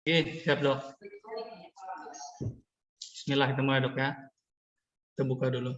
Oke, siap dok. Bismillah kita mulai dok ya. Kita buka dulu.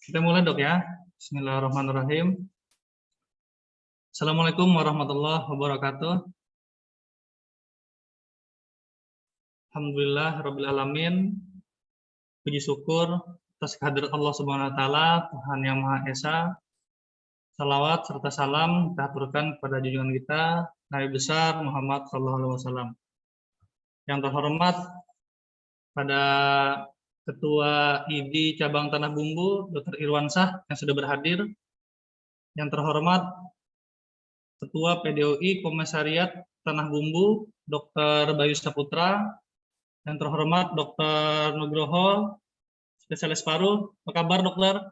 Kita mulai dok ya. Bismillahirrahmanirrahim. Assalamualaikum warahmatullahi wabarakatuh. Alhamdulillah rabbil alamin. Puji syukur atas kehadirat Allah Subhanahu wa taala, Tuhan yang Maha Esa. Salawat serta salam kita aturkan kepada junjungan kita Nabi besar Muhammad sallallahu alaihi wasallam. Yang terhormat pada Ketua ID Cabang Tanah Bumbu, Dr. Irwansyah yang sudah berhadir. Yang terhormat Ketua PDOI Komisariat Tanah Bumbu, Dr. Bayu Saputra. Yang terhormat Dr. Nugroho, spesialis paru. Apa kabar dokter?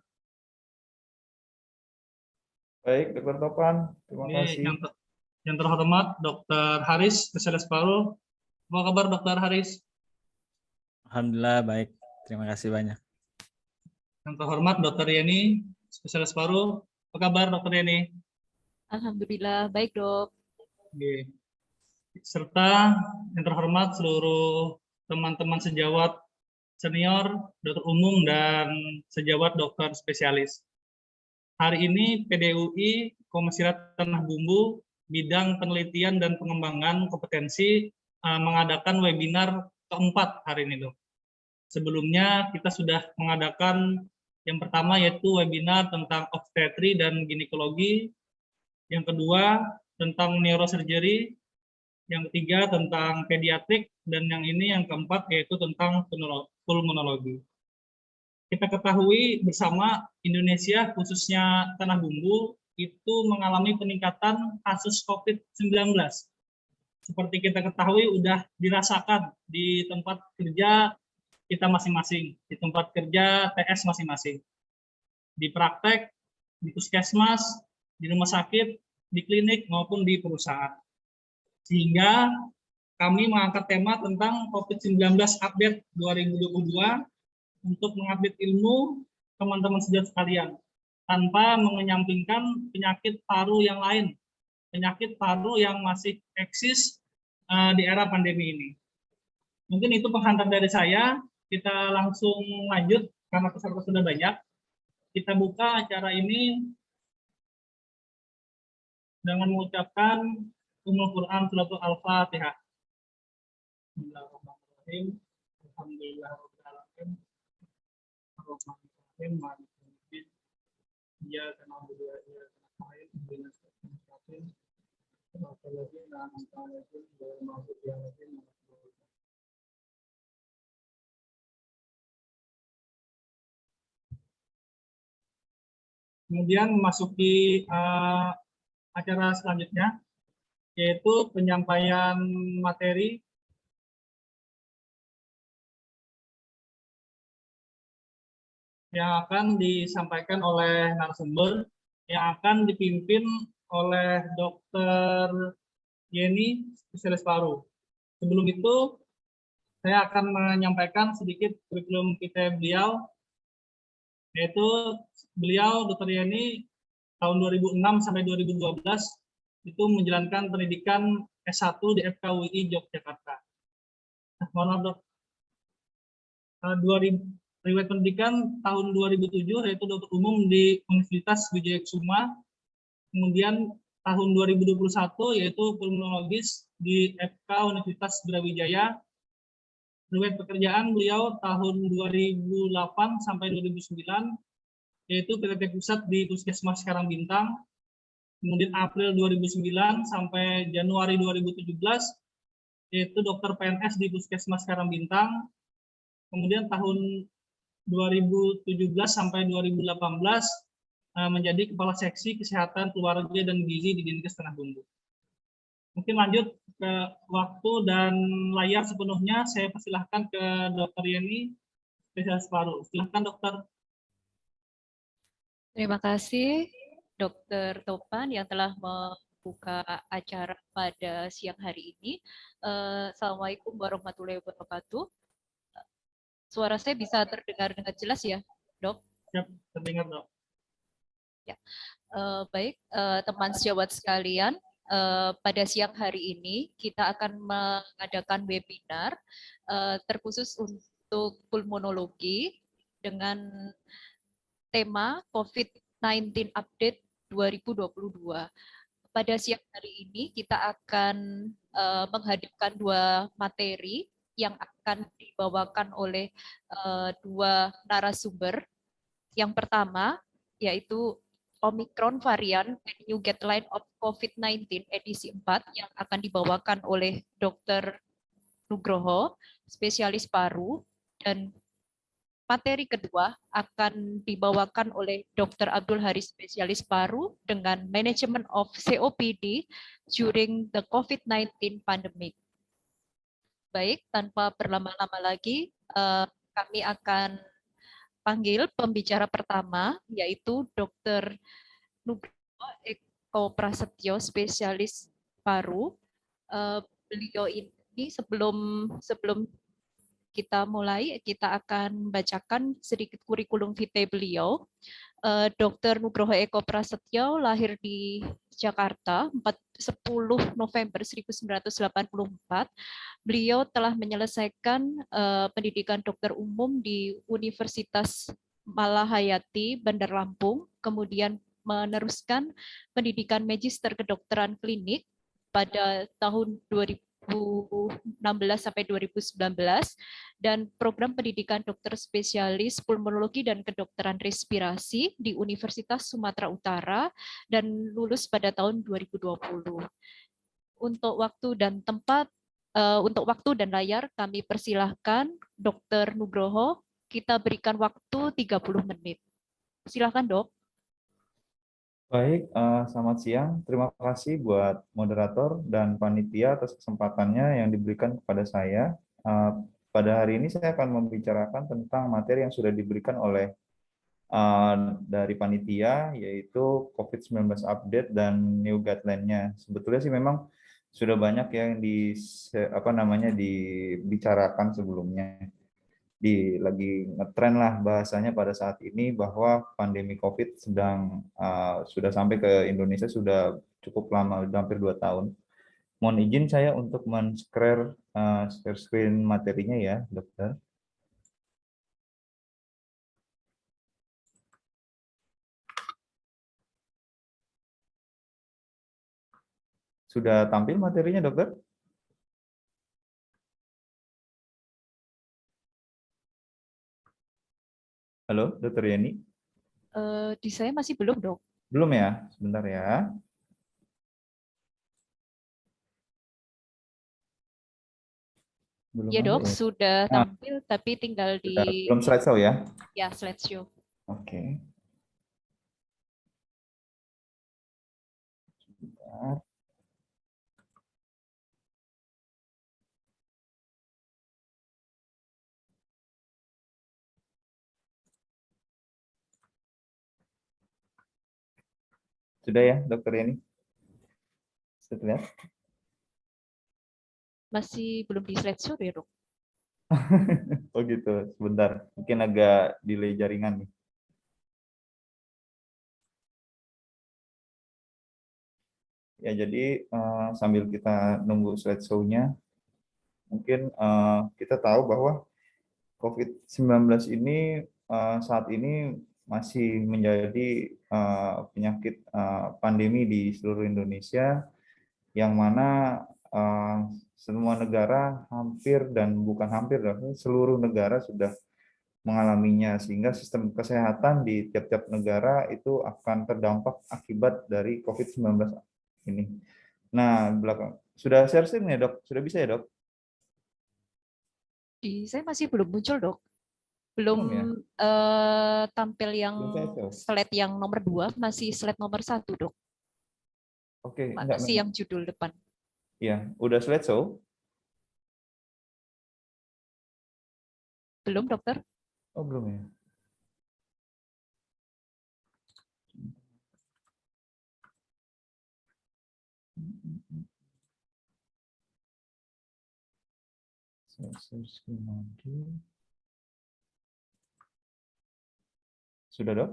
Baik, Dr. Topan. Terima kasih. Yang terhormat Dr. Haris, spesialis paru. Apa kabar Dr. Haris? Alhamdulillah baik. Terima kasih banyak. Yang terhormat Dr. Yeni, spesialis paru. Apa kabar Dr. Yeni? Alhamdulillah baik dok. Oke. Serta yang terhormat seluruh teman-teman sejawat senior, dokter umum dan sejawat dokter spesialis. Hari ini PDUI Komisariat Tanah Bumbu bidang penelitian dan pengembangan kompetensi mengadakan webinar keempat hari ini dok. Sebelumnya kita sudah mengadakan yang pertama yaitu webinar tentang obstetri dan ginekologi, yang kedua tentang neurosurgery, yang ketiga tentang pediatrik, dan yang ini yang keempat yaitu tentang pulmonologi. Kita ketahui bersama Indonesia khususnya Tanah Bumbu itu mengalami peningkatan kasus COVID-19. Seperti kita ketahui udah dirasakan di tempat kerja kita masing-masing, di tempat kerja TS masing-masing, di praktek, di puskesmas, di rumah sakit, di klinik maupun di perusahaan. Sehingga kami mengangkat tema tentang COVID-19 update 2022 untuk mengupdate ilmu teman-teman sejawat sekalian tanpa mengenyampingkan penyakit paru yang lain, penyakit paru yang masih eksis di era pandemi ini. Mungkin itu penghantar dari saya. Kita langsung lanjut karena peserta sudah banyak. Kita buka acara ini dengan mengucapkan Ummul Quran Suratul Al-Fatihah. Bismillahirrahmanirrahim. Alhamdulillahirabbil alamin. Ar-Rahmanir-Rahim. Maliki yaumiddin. Iyyaka na'budu wa iyyaka nasta'in. Ihdinas siratal mustaqim. Shiratal ladzina an'amta 'alaihim ghairil maghdubi 'alaihim waladdallin. Kemudian memasuki acara selanjutnya, yaitu penyampaian materi yang akan disampaikan oleh narasumber yang akan dipimpin oleh Dr. Yeni, spesialis paru. Sebelum itu, saya akan menyampaikan sedikit kurikulum vitae beliau. yaitu beliau Dr. Yani tahun 2006 sampai 2012 itu menjalankan pendidikan S1 di FKUI Yogyakarta. Nah, mohon maaf dok, riwayat pendidikan tahun 2007 yaitu dokter umum di Universitas Wijayasuma, kemudian tahun 2021 yaitu pulmonologis di FK Universitas Brawijaya. Riwayat pekerjaan beliau tahun 2008 sampai 2009 yaitu PTT Pusat di Puskesmas Karangbintang. Kemudian April 2009 sampai Januari 2017 yaitu dokter PNS di Puskesmas Karangbintang. Kemudian tahun 2017 sampai 2018 menjadi Kepala Seksi Kesehatan Keluarga dan Gizi di Dinkes Tanah Bumbu. Mungkin lanjut ke waktu dan layar sepenuhnya, saya persilahkan ke Dr. Yeni, spesialis paru. Silahkan dokter. Terima kasih Dr. Topan yang telah membuka acara pada siang hari ini. Assalamualaikum warahmatullahi wabarakatuh. Suara saya bisa terdengar dengan jelas ya, Dok? Siap, terdengar dok. Ya. Baik, teman sejawat sekalian, pada siang hari ini kita akan mengadakan webinar terkhusus untuk pulmonologi dengan tema COVID-19 Update 2022. Pada siang hari ini kita akan menghadirkan dua materi yang akan dibawakan oleh dua narasumber. Yang pertama yaitu Omicron varian New Guideline of COVID-19 edisi 4 yang akan dibawakan oleh Dr. Nugroho, spesialis paru, dan materi kedua akan dibawakan oleh Dr. Abdul Haris, spesialis paru dengan Management of COPD during the COVID-19 pandemic. Baik, tanpa berlama-lama lagi, kami akan panggil pembicara pertama, yaitu Dr. Nugroho Eko Prasetyo, spesialis paru. Beliau ini sebelum kita mulai, kita akan bacakan sedikit kurikulum vitae beliau. Dr. Nugroho Eko Prasetyo lahir di Jakarta 10 November 1984. Beliau telah menyelesaikan pendidikan dokter umum di Universitas Malahayati, Bandar Lampung, kemudian meneruskan pendidikan magister kedokteran klinik pada tahun 2016 sampai 2019 dan program pendidikan dokter spesialis pulmonologi dan kedokteran respirasi di Universitas Sumatera Utara dan lulus pada tahun 2020. Untuk waktu dan tempat, untuk waktu dan layar kami persilahkan Dr. Nugroho, kita berikan waktu 30 menit. Silakan dok. Baik, selamat siang. Terima kasih buat moderator dan panitia atas kesempatannya yang diberikan kepada saya. Pada hari ini saya akan membicarakan tentang materi yang sudah diberikan oleh dari panitia, yaitu COVID-19 update dan new guideline-nya. Sebetulnya sih memang sudah banyak yang dibicarakan sebelumnya. Lagi ngetren lah bahasanya pada saat ini bahwa pandemi COVID sudah sampai ke Indonesia sudah cukup lama, sudah hampir 2 tahun. Mohon izin saya untuk men-share screen materinya ya, dokter. Sudah tampil materinya, dokter? Halo, Dokter Yeni? Di saya masih belum dok. Belum ya? Sebentar ya. Belum Ya ada dok, ya? sudah tampil tapi tinggal di Belum slideshow ya? ya slideshow. Oke. Sebentar. Sudah ya, Dokter Yeni? Sudah lihat? Masih belum di slideshow ya dok. Oh gitu, sebentar. Mungkin agak delay jaringan nih. Ya, jadi sambil kita nunggu slideshow-nya, mungkin kita tahu bahwa COVID-19 ini saat ini masih menjadi penyakit pandemi di seluruh Indonesia, yang mana semua negara hampir, dan bukan hampir, seluruh negara sudah mengalaminya, sehingga sistem kesehatan di tiap-tiap negara itu akan terdampak akibat dari COVID-19 ini. Nah, belakang sudah share screen ya, Dok? Sudah bisa ya, Dok? Di saya masih belum muncul, Dok. Belum Belum ya? tampil yang Belum saya slide yang nomor 2, masih slide nomor 1, Dok. Oke, enggak, Masih yang judul depan. ya, udah slideshow? Belum, Dokter? Oh, belum ya. Saya share screen lagi. Sudah, Dok?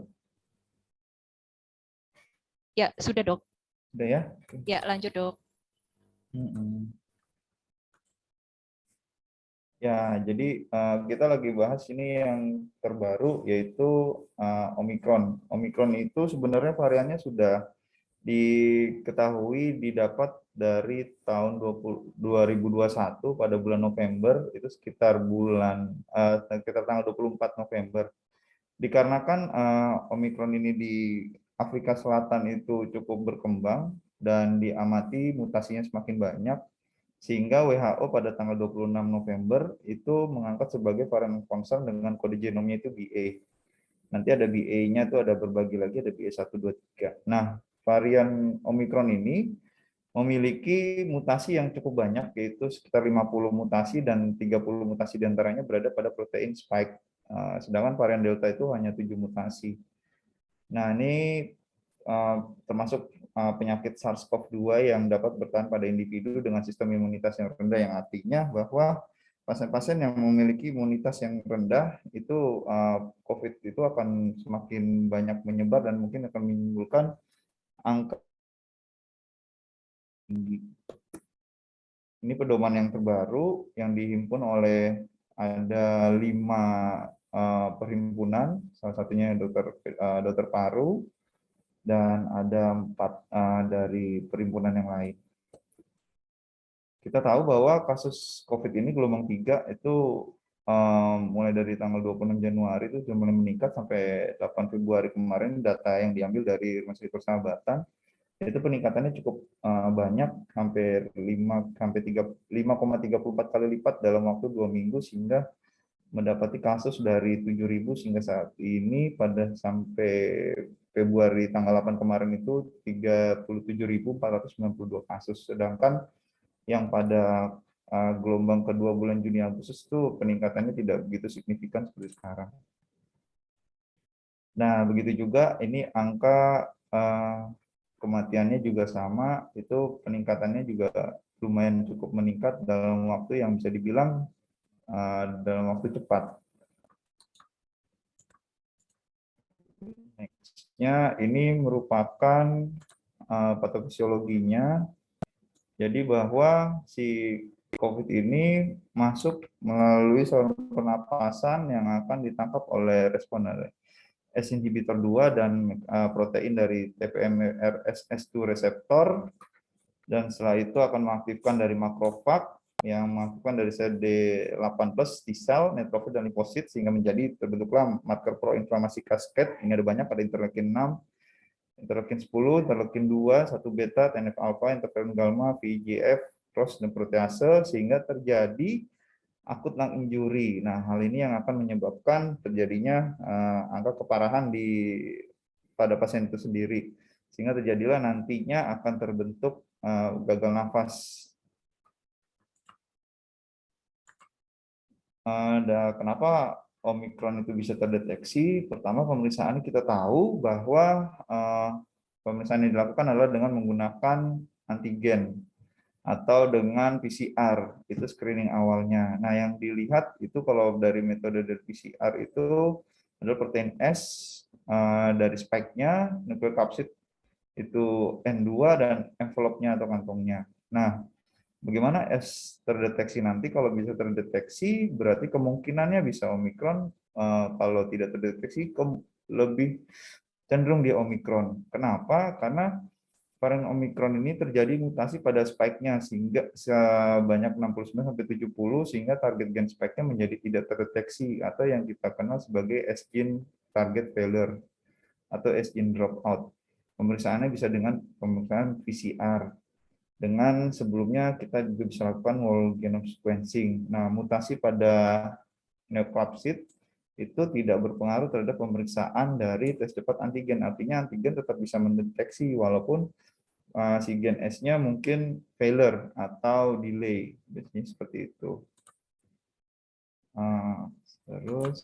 Ya, sudah, Dok. Sudah ya? Oke. Ya, lanjut, Dok. Ya, jadi kita lagi bahas ini yang terbaru, yaitu Omikron. Omikron itu sebenarnya variannya sudah diketahui didapat dari tahun 2021 pada bulan November, itu sekitar sekitar tanggal 24 November. Dikarenakan Omikron ini di Afrika Selatan itu cukup berkembang dan diamati mutasinya semakin banyak, sehingga WHO pada tanggal 26 November itu mengangkat sebagai varian concern dengan kode genomnya itu BA. Nanti ada BA-nya itu ada berbagi lagi, ada BA1, 2, 3. Nah, varian Omikron ini memiliki mutasi yang cukup banyak, yaitu sekitar 50 mutasi, dan 30 mutasi diantaranya berada pada protein spike. Sedangkan varian Delta itu hanya 7 mutasi. Nah, ini termasuk penyakit SARS-CoV-2 yang dapat bertahan pada individu dengan sistem imunitas yang rendah, yang artinya bahwa pasien-pasien yang memiliki imunitas yang rendah itu COVID itu akan semakin banyak menyebar dan mungkin akan menimbulkan angka tinggi. Ini pedoman yang terbaru yang dihimpun oleh ada 5 perhimpunan, salah satunya dokter paru, dan ada 4 dari perhimpunan yang lain. Kita tahu bahwa kasus COVID ini gelombang 3 itu mulai dari tanggal 26 Januari itu sudah mulai meningkat sampai 8 Februari kemarin, data yang diambil dari Rumah Sakit Persahabatan, itu peningkatannya cukup banyak, hampir 5,34 kali lipat dalam waktu 2 minggu, sehingga mendapati kasus dari 7.000 sehingga saat ini pada sampai Februari tanggal 8 kemarin itu 37.492 kasus. Sedangkan yang pada gelombang kedua bulan Juni Agustus itu peningkatannya tidak begitu signifikan seperti sekarang. Nah, begitu juga ini angka kematiannya juga sama, itu peningkatannya juga lumayan cukup meningkat dalam waktu yang bisa dibilang dalam waktu cepat. Next-nya ini merupakan patofisiologinya. Jadi bahwa si COVID ini masuk melalui saluran pernapasan yang akan ditangkap oleh responden S inhibitor 2 dan protein dari TPMRSS2 reseptor, dan setelah itu akan mengaktifkan dari makrofag yang mengaktifkan dari CD8+ T cell, neutrofil, dan limfosit, sehingga menjadi terbentuklah marker proinflamasi kasket. Ini ada banyak, ada interleukin 6, interleukin 10, interleukin 2, 1 beta, TNF alpha, interferon gamma, VEGF, ROS, dan protease, sehingga terjadi akut lung injury. Nah, hal ini yang akan menyebabkan terjadinya angka keparahan pada pasien itu sendiri, sehingga terjadilah nantinya akan terbentuk gagal nafas. Kenapa Omikron itu bisa terdeteksi? Pertama, pemeriksaan kita tahu bahwa pemeriksaan yang dilakukan adalah dengan menggunakan antigen atau dengan PCR, itu screening awalnya. Nah, yang dilihat itu kalau dari metode dari PCR itu adalah protein S dari spike-nya, nukleokapsid itu N2 dan envelope-nya atau kantongnya. Nah, bagaimana S terdeteksi nanti? Kalau bisa terdeteksi, berarti kemungkinannya bisa Omikron. Kalau tidak terdeteksi, lebih cenderung dia Omikron. Kenapa? Karena varian Omikron ini terjadi mutasi pada spike-nya sehingga sebanyak 69-70, sehingga target gen spike-nya menjadi tidak terdeteksi atau yang kita kenal sebagai S-gene target failure atau S-gene dropout. Pemeriksaannya bisa dengan pemeriksaan PCR. Dengan sebelumnya kita juga bisa lakukan whole genome sequencing. Nah, mutasi pada neocapsid itu tidak berpengaruh terhadap pemeriksaan dari tes cepat antigen. Artinya antigen tetap bisa mendeteksi walaupun si gen S-nya mungkin failure atau delay. Biasanya seperti itu. Terus,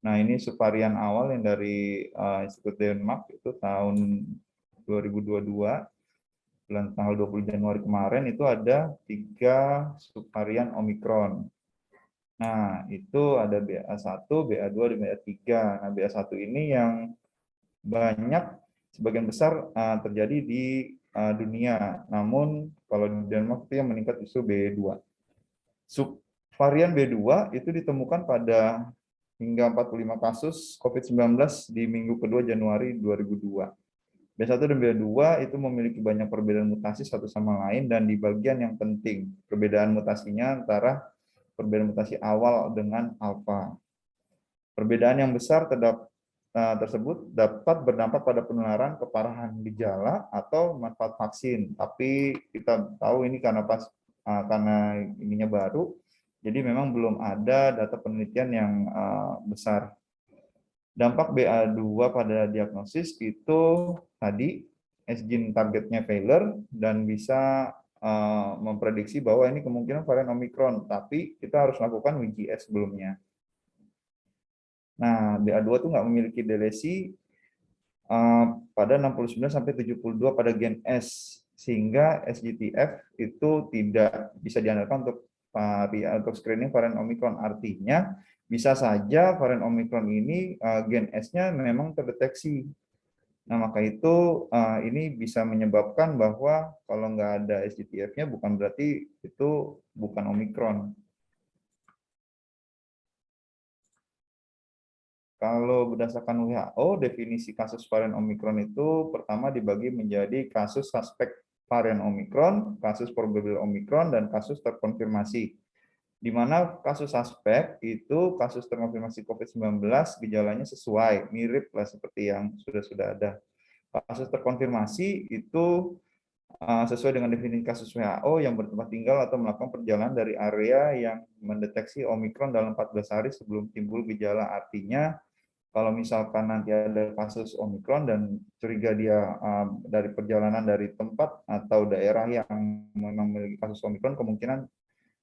nah ini subvarian awal yang dari Institut Denmark itu tahun 2022. Bulan tanggal 20 Januari kemarin itu ada 3 subvarian Omikron. Nah, itu ada BA1, BA2, dan BA3. Nah, BA1 ini yang banyak, sebagian besar terjadi di dunia. Namun, kalau di Denmark itu yang meningkat justru BA2. Subvarian B2 itu ditemukan pada hingga 45 kasus COVID-19 di minggu kedua Januari 2002. B1 dan B2 itu memiliki banyak perbedaan mutasi satu sama lain dan di bagian yang penting, perbedaan mutasinya antara perbedaan mutasi awal dengan alfa. Perbedaan yang besar tersebut dapat berdampak pada penularan, keparahan gejala, atau manfaat vaksin. Tapi kita tahu ini karena ininya baru, jadi memang belum ada data penelitian yang besar. Dampak BA2 pada diagnosis itu tadi S-gene targetnya failure dan bisa memprediksi bahwa ini kemungkinan varian Omikron, tapi kita harus lakukan WGS sebelumnya. Nah, BA2 itu nggak memiliki delesi pada 69-72 pada gen S, sehingga SGTF itu tidak bisa diandalkan untuk screening varian Omikron. Artinya, bisa saja varian Omikron ini gen S-nya memang terdeteksi. Nah, maka itu ini bisa menyebabkan bahwa kalau nggak ada SGTF-nya bukan berarti itu bukan Omikron. Kalau berdasarkan WHO, definisi kasus varian Omikron itu pertama dibagi menjadi kasus suspek varian Omikron, kasus probable Omikron, dan kasus terkonfirmasi. Di mana kasus suspek itu kasus terkonfirmasi COVID-19 gejalanya sesuai, mirip lah seperti yang sudah ada. Kasus terkonfirmasi itu sesuai dengan definisi kasus WHO yang bertempat tinggal atau melakukan perjalanan dari area yang mendeteksi Omikron dalam 14 hari sebelum timbul gejala. Artinya, kalau misalkan nanti ada kasus Omikron dan curiga dia dari perjalanan dari tempat atau daerah yang memang memiliki kasus Omikron, kemungkinan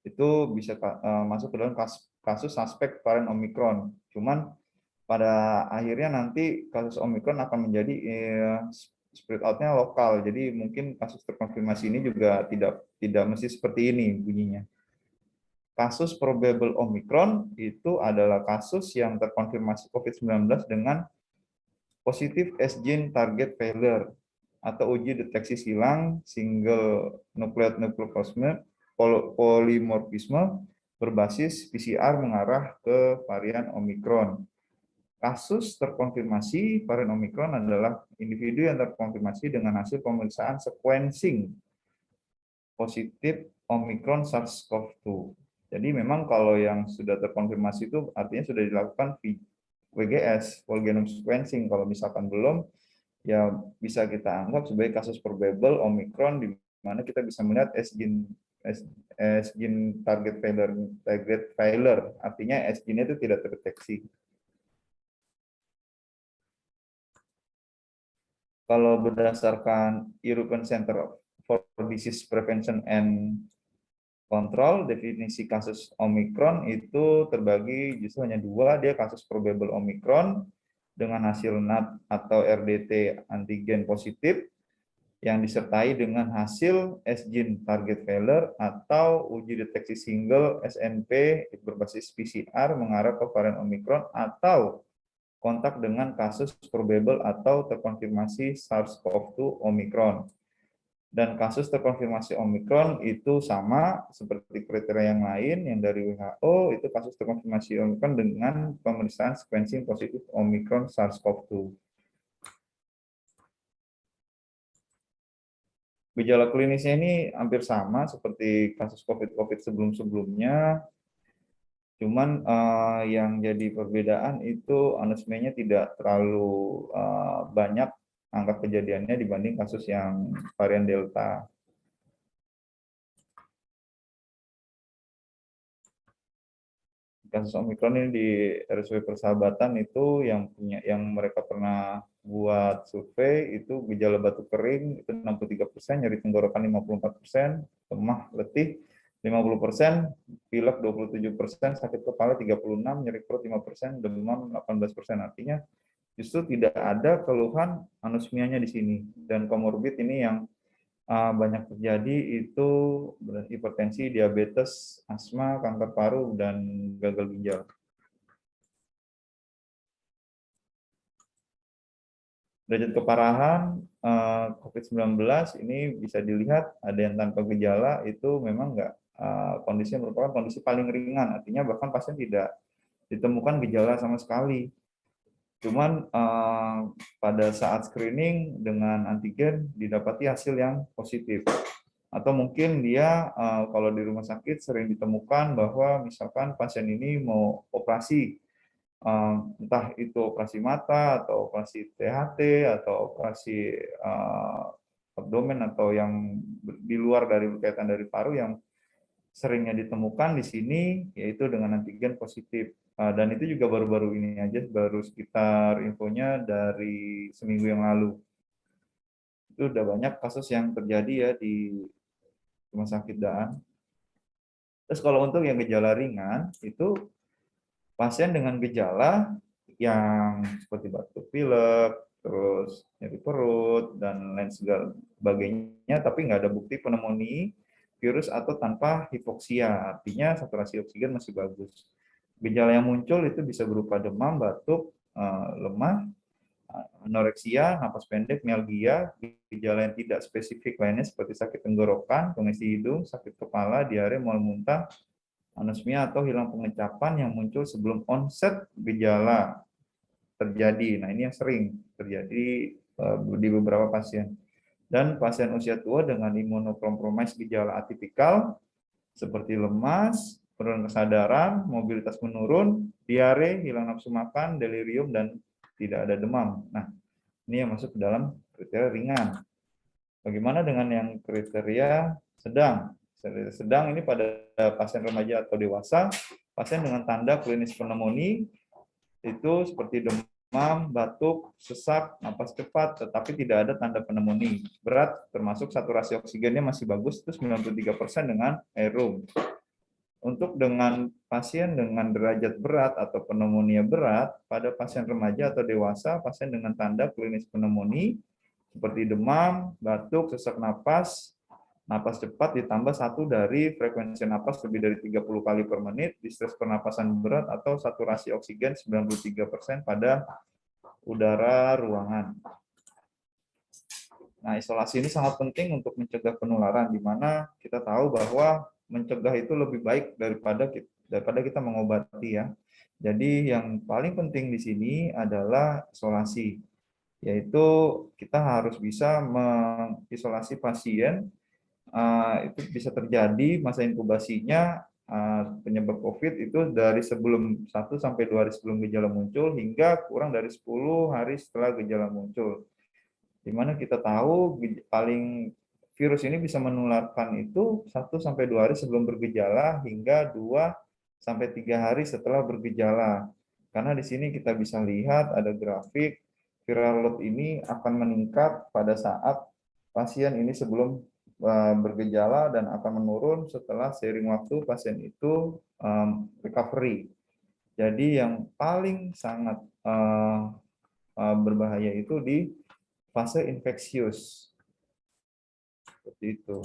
itu bisa masuk ke dalam kasus suspek varian Omikron. Cuman pada akhirnya nanti kasus Omikron akan menjadi spread out-nya lokal. Jadi mungkin kasus terkonfirmasi ini juga tidak mesti seperti ini bunyinya. Kasus probable Omikron itu adalah kasus yang terkonfirmasi COVID-19 dengan positif S-gene target failure atau uji deteksi silang single nucleotide polymorphisme berbasis PCR mengarah ke varian Omikron. Kasus terkonfirmasi varian Omikron adalah individu yang terkonfirmasi dengan hasil pemeriksaan sequencing positif Omikron SARS-CoV-2. Jadi memang kalau yang sudah terkonfirmasi itu artinya sudah dilakukan WGS, whole genome sequencing. Kalau misalkan belum, ya bisa kita anggap sebagai kasus probable Omikron, di mana kita bisa melihat S-gene target failure, artinya S-gene itu tidak terdeteksi. Kalau berdasarkan European Center for Disease Prevention and Control, definisi kasus Omikron itu terbagi justru hanya 2, dia kasus probable Omikron dengan hasil NAT atau RDT antigen positif yang disertai dengan hasil S-gene target failure atau uji deteksi single SNP berbasis PCR mengarah ke varian Omikron atau kontak dengan kasus probable atau terkonfirmasi SARS-CoV-2 Omicron. Dan kasus terkonfirmasi Omicron itu sama seperti kriteria yang lain yang dari WHO, itu kasus terkonfirmasi Omicron dengan pemeriksaan sequencing positif Omicron SARS-CoV-2. Gejala klinisnya ini hampir sama seperti kasus COVID sebelum-sebelumnya, cuman yang jadi perbedaan itu anosmianya tidak terlalu banyak angka kejadiannya dibanding kasus yang varian Delta. Kasus Omicron ini di RSUD Persahabatan itu yang mereka pernah buat survei itu gejala batuk kering itu 63%, nyeri tenggorokan 54%, lemah letih 50%, pilek 27%, sakit kepala 36%, nyeri perut 5%, demam 18%. Artinya justru tidak ada keluhan anosmianya di sini, dan komorbid ini yang banyak terjadi itu hipertensi, diabetes, asma, kanker paru, dan gagal ginjal. Derajat keparahan COVID-19 ini bisa dilihat ada yang tanpa gejala itu memang enggak, kondisinya merupakan kondisi paling ringan, artinya bahkan pasien tidak ditemukan gejala sama sekali. Cuman pada saat screening dengan antigen didapati hasil yang positif. Atau mungkin dia kalau di rumah sakit sering ditemukan bahwa misalkan pasien ini mau operasi, entah itu operasi mata atau operasi THT atau operasi abdomen atau yang di luar dari berkaitan dari paru, yang seringnya ditemukan di sini yaitu dengan antigen positif. Dan itu juga baru-baru ini aja, baru sekitar infonya dari seminggu yang lalu. Itu udah banyak kasus yang terjadi ya di rumah sakit Daan. Terus kalau untuk yang gejala ringan, itu pasien dengan gejala yang seperti batuk pilek, terus nyeri perut, dan lain sebagainya, tapi nggak ada bukti pneumonia, virus atau tanpa hipoksia, artinya saturasi oksigen masih bagus. Gejala yang muncul itu bisa berupa demam, batuk, lemah, anoreksia, napas pendek, mialgia, gejala yang tidak spesifik lainnya seperti sakit tenggorokan, pengisi hidung, sakit kepala, diare, mual muntah, anosmia atau hilang pengecapan yang muncul sebelum onset gejala terjadi. Nah, ini yang sering terjadi di beberapa pasien. Dan pasien usia tua dengan imunokompromis gejala atipikal seperti lemas, penurunan kesadaran, mobilitas menurun, diare, hilang nafsu makan, delirium, dan tidak ada demam. Nah, ini yang masuk ke dalam kriteria ringan. Bagaimana dengan yang kriteria sedang? Sedang ini pada pasien remaja atau dewasa, pasien dengan tanda klinis pneumonia itu seperti demam, batuk, sesak, napas cepat, tetapi tidak ada tanda pneumonia. Berat termasuk saturasi oksigennya masih bagus, itu 93% dengan aerob. Untuk dengan pasien dengan derajat berat atau pneumonia berat, pada pasien remaja atau dewasa, pasien dengan tanda klinis pneumonia seperti demam, batuk, sesak napas, napas cepat ditambah satu dari frekuensi napas lebih dari 30 kali per menit, distres pernapasan berat atau saturasi oksigen 93% pada udara ruangan. Nah, isolasi ini sangat penting untuk mencegah penularan, di mana kita tahu bahwa mencegah itu lebih baik daripada kita mengobati ya. Jadi yang paling penting di sini adalah isolasi, yaitu kita harus bisa mengisolasi pasien. Itu bisa terjadi masa inkubasinya penyebab COVID itu dari sebelum 1 sampai 2 hari sebelum gejala muncul hingga kurang dari 10 hari setelah gejala muncul. Di mana kita tahu paling virus ini bisa menularkan itu 1 sampai 2 hari sebelum bergejala hingga 2 sampai 3 hari setelah bergejala. Karena di sini kita bisa lihat ada grafik viral load ini akan meningkat pada saat pasien ini sebelum bergejala dan akan menurun setelah seiring waktu pasien itu recovery. Jadi yang paling sangat berbahaya itu di fase infeksius. Seperti itu.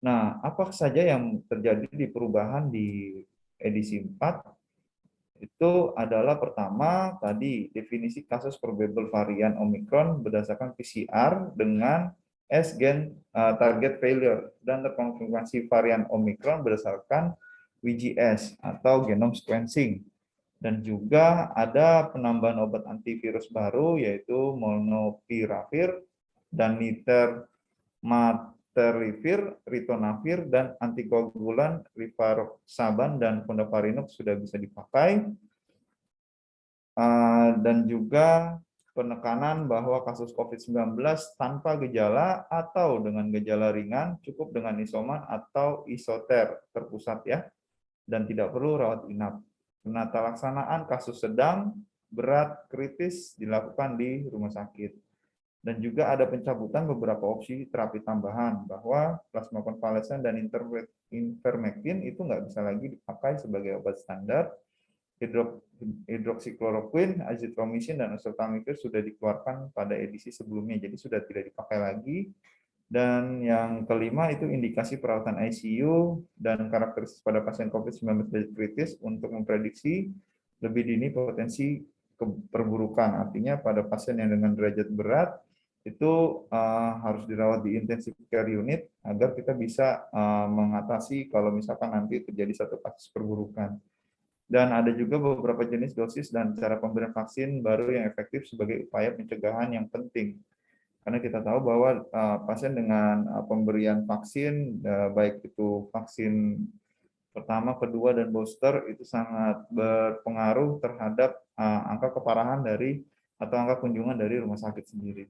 Nah, apa saja yang terjadi di perubahan di edisi 4? Itu adalah pertama tadi definisi kasus probable varian Omicron berdasarkan PCR dengan S-gen target failure dan terkonfirmasi varian Omicron berdasarkan WGS atau genome sequencing. Dan juga ada penambahan obat antivirus baru yaitu molnupiravir dan nitermaterivir, ritonavir, dan antikoagulan rivaroxaban dan fondaparinux sudah bisa dipakai. Dan juga penekanan bahwa kasus COVID-19 tanpa gejala atau dengan gejala ringan cukup dengan isoman atau isoter terpusat ya, dan tidak perlu rawat inap. Penata laksanaan kasus sedang, berat, kritis dilakukan di rumah sakit. Dan juga ada pencabutan beberapa opsi terapi tambahan bahwa plasma konvalesen dan ivermectin itu nggak bisa lagi dipakai sebagai obat standar. Hidroksikloroquine, azitromisin, dan oseltamivir sudah dikeluarkan pada edisi sebelumnya, jadi sudah tidak dipakai lagi. Dan yang kelima itu indikasi perawatan ICU dan karakteristik pada pasien COVID-19 kritis untuk memprediksi lebih dini potensi perburukan. Artinya pada pasien yang dengan derajat berat itu harus dirawat di intensive care unit agar kita bisa mengatasi kalau misalkan nanti terjadi satu kasus perburukan. Dan ada juga beberapa jenis dosis dan cara pemberian vaksin baru yang efektif sebagai upaya pencegahan yang penting. Karena kita tahu bahwa pasien dengan pemberian vaksin, baik itu vaksin pertama, kedua, dan booster, itu sangat berpengaruh terhadap angka keparahan dari atau angka kunjungan dari rumah sakit sendiri.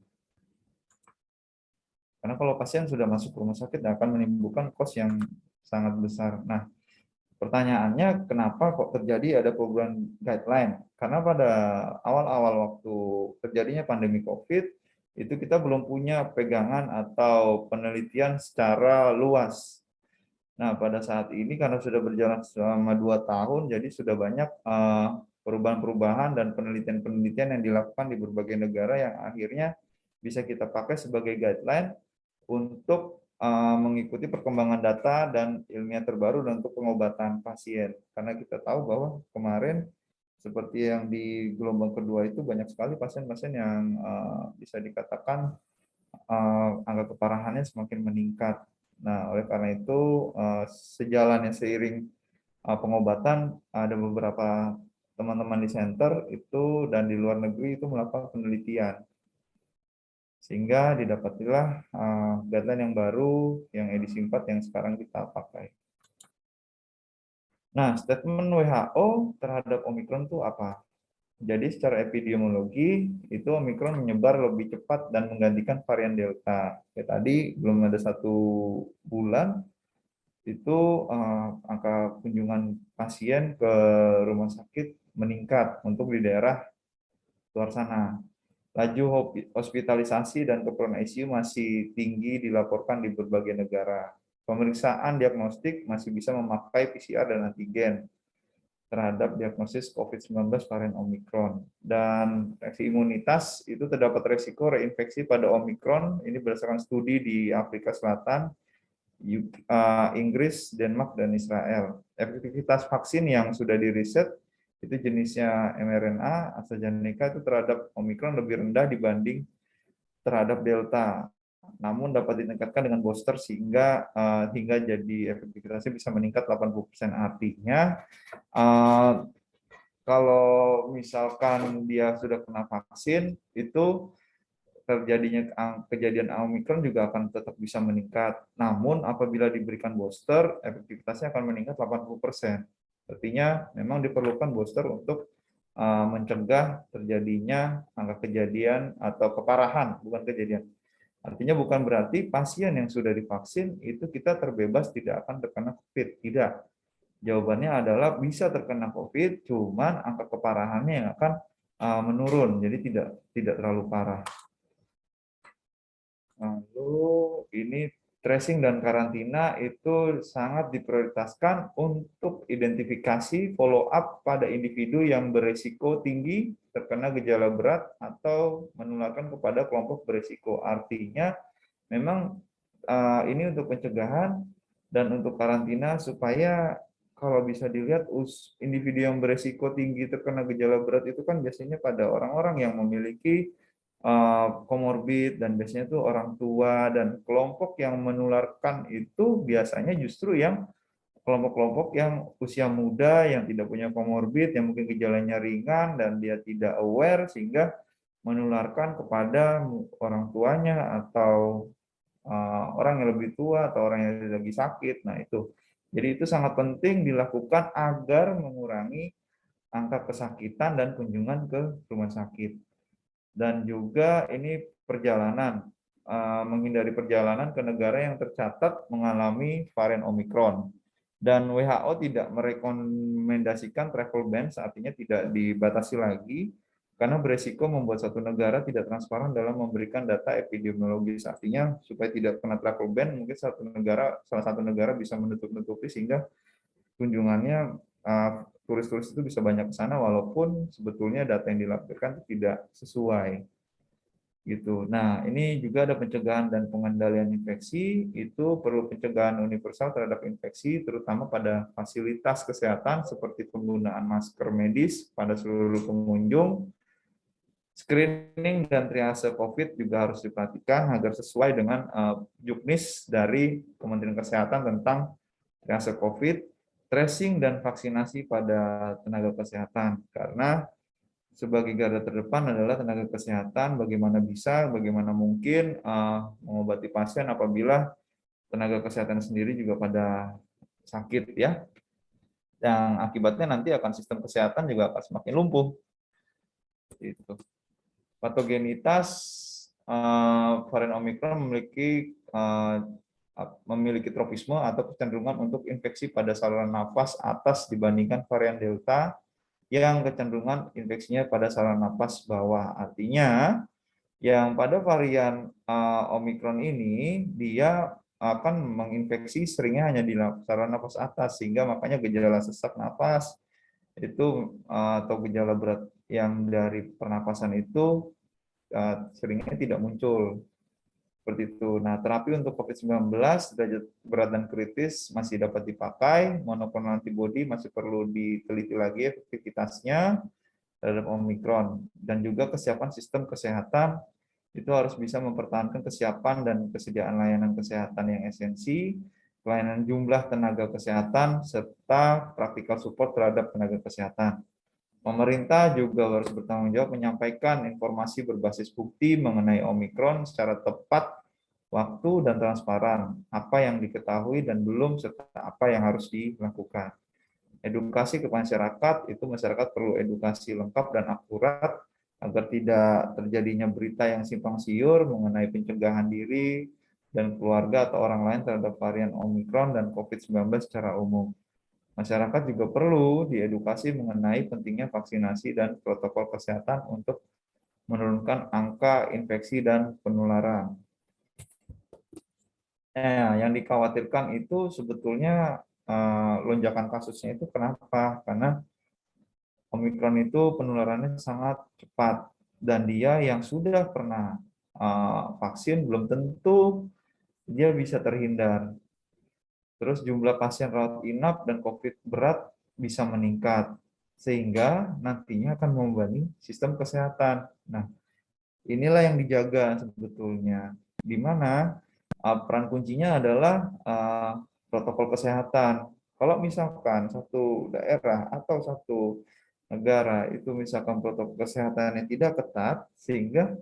Karena kalau pasien sudah masuk ke rumah sakit akan menimbulkan kos yang sangat besar. Nah, pertanyaannya, kenapa kok terjadi ada perubahan guideline? Karena pada awal-awal waktu terjadinya pandemi COVID, itu kita belum punya pegangan atau penelitian secara luas. Nah, pada saat ini karena sudah berjalan selama 2 tahun, jadi sudah banyak perubahan-perubahan dan penelitian-penelitian yang dilakukan di berbagai negara yang akhirnya bisa kita pakai sebagai guideline untuk mengikuti perkembangan data dan ilmiah terbaru dan untuk pengobatan pasien. Karena kita tahu bahwa kemarin seperti yang di gelombang kedua itu banyak sekali pasien-pasien yang bisa dikatakan angka keparahannya semakin meningkat. Nah, oleh karena itu sejalannya seiring pengobatan, ada beberapa teman-teman di center itu dan di luar negeri itu melakukan penelitian. Sehingga didapatilah guideline yang baru, yang edisi 4 yang sekarang kita pakai. Nah, statement WHO terhadap Omicron itu apa? Jadi secara epidemiologi, itu Omicron menyebar lebih cepat dan menggantikan varian Delta. Kayak tadi, belum ada 1 bulan, itu angka kunjungan pasien ke rumah sakit meningkat untuk di daerah luar sana. Laju hospitalisasi dan keperluan ICU masih tinggi dilaporkan di berbagai negara. Pemeriksaan diagnostik masih bisa memakai PCR dan antigen terhadap diagnosis COVID-19 varian Omicron. Dan reaksi imunitas itu terdapat resiko reinfeksi pada Omicron, ini berdasarkan studi di Afrika Selatan, Inggris, Denmark, dan Israel. Efektivitas vaksin yang sudah diriset itu jenisnya mRNA AstraZeneca itu terhadap Omicron lebih rendah dibanding terhadap Delta. Namun dapat ditingkatkan dengan booster sehingga hingga jadi efektivitasnya bisa meningkat 80%. Artinya kalau misalkan dia sudah kena vaksin itu terjadinya kejadian Omicron juga akan tetap bisa meningkat. Namun apabila diberikan booster, efektivitasnya akan meningkat 80%. Artinya memang diperlukan booster untuk mencegah terjadinya angka kejadian atau keparahan, bukan kejadian. Artinya bukan berarti pasien yang sudah divaksin itu kita terbebas tidak akan terkena COVID. Tidak. Jawabannya adalah bisa terkena COVID, cuman angka keparahannya yang akan menurun, jadi tidak terlalu parah. Lalu ini tracing dan karantina itu sangat diprioritaskan untuk identifikasi follow up pada individu yang beresiko tinggi terkena gejala berat atau menularkan kepada kelompok beresiko. Artinya memang ini untuk pencegahan dan untuk karantina supaya kalau bisa dilihat individu yang beresiko tinggi terkena gejala berat itu kan biasanya pada orang-orang yang memiliki komorbid, dan biasanya itu orang tua, dan kelompok yang menularkan itu biasanya justru yang kelompok-kelompok yang usia muda, yang tidak punya komorbid, yang mungkin gejalanya ringan dan dia tidak aware sehingga menularkan kepada orang tuanya atau orang yang lebih tua atau orang yang lagi sakit. Nah, itu. Jadi itu sangat penting dilakukan agar mengurangi angka kesakitan dan kunjungan ke rumah sakit. Dan juga ini perjalanan, menghindari perjalanan ke negara yang tercatat mengalami varian Omikron. Dan WHO tidak merekomendasikan travel ban, artinya tidak dibatasi lagi, karena beresiko membuat satu negara tidak transparan dalam memberikan data epidemiologis. Artinya supaya tidak kena travel ban, mungkin salah satu negara bisa menutup-nutupi sehingga kunjungannya turis-turis itu bisa banyak ke sana walaupun sebetulnya data yang dilampirkan tidak sesuai. Gitu. Nah, ini juga ada pencegahan dan pengendalian infeksi. Itu perlu pencegahan universal terhadap infeksi, terutama pada fasilitas kesehatan seperti penggunaan masker medis pada seluruh pengunjung. Screening dan triase COVID juga harus diperhatikan agar sesuai dengan juknis dari Kementerian Kesehatan tentang triase COVID, tracing dan vaksinasi pada tenaga kesehatan. Karena sebagai garda terdepan adalah tenaga kesehatan, bagaimana mungkin mengobati pasien apabila tenaga kesehatan sendiri juga pada sakit ya. Yang akibatnya nanti akan sistem kesehatan juga akan semakin lumpuh. Itu. Patogenitas varian Omikron memiliki tropisme atau kecenderungan untuk infeksi pada saluran nafas atas dibandingkan varian Delta yang kecenderungan infeksinya pada saluran nafas bawah. Artinya, yang pada varian Omikron ini, dia akan menginfeksi seringnya hanya di saluran nafas atas, sehingga makanya gejala sesak nafas itu atau gejala berat yang dari pernapasan itu seringnya tidak muncul. Seperti itu. Nah, terapi untuk COVID-19 derajat berat dan kritis masih dapat dipakai, monoklonal antibody masih perlu diteliti lagi efektivitasnya terhadap Omikron, dan juga kesiapan sistem kesehatan itu harus bisa mempertahankan kesiapan dan kesediaan layanan kesehatan yang esensi, pelayanan jumlah tenaga kesehatan, serta praktikal support terhadap tenaga kesehatan. Pemerintah juga harus bertanggung jawab menyampaikan informasi berbasis bukti mengenai Omikron secara tepat, waktu, dan transparan, apa yang diketahui dan belum, serta apa yang harus dilakukan. Edukasi ke masyarakat, itu masyarakat perlu edukasi lengkap dan akurat agar tidak terjadinya berita yang simpang siur mengenai pencegahan diri dan keluarga atau orang lain terhadap varian Omikron dan COVID-19 secara umum. Masyarakat juga perlu diedukasi mengenai pentingnya vaksinasi dan protokol kesehatan untuk menurunkan angka infeksi dan penularan. Nah, yang dikhawatirkan itu sebetulnya lonjakan kasusnya itu kenapa? Karena Omikron itu penularannya sangat cepat, dan dia yang sudah pernah vaksin belum tentu dia bisa terhindar. Terus jumlah pasien rawat inap dan COVID berat bisa meningkat, sehingga nantinya akan membebani sistem kesehatan. Nah, inilah yang dijaga sebetulnya, di mana peran kuncinya adalah protokol kesehatan. Kalau misalkan satu daerah atau satu negara itu misalkan protokol kesehatan yang tidak ketat, sehingga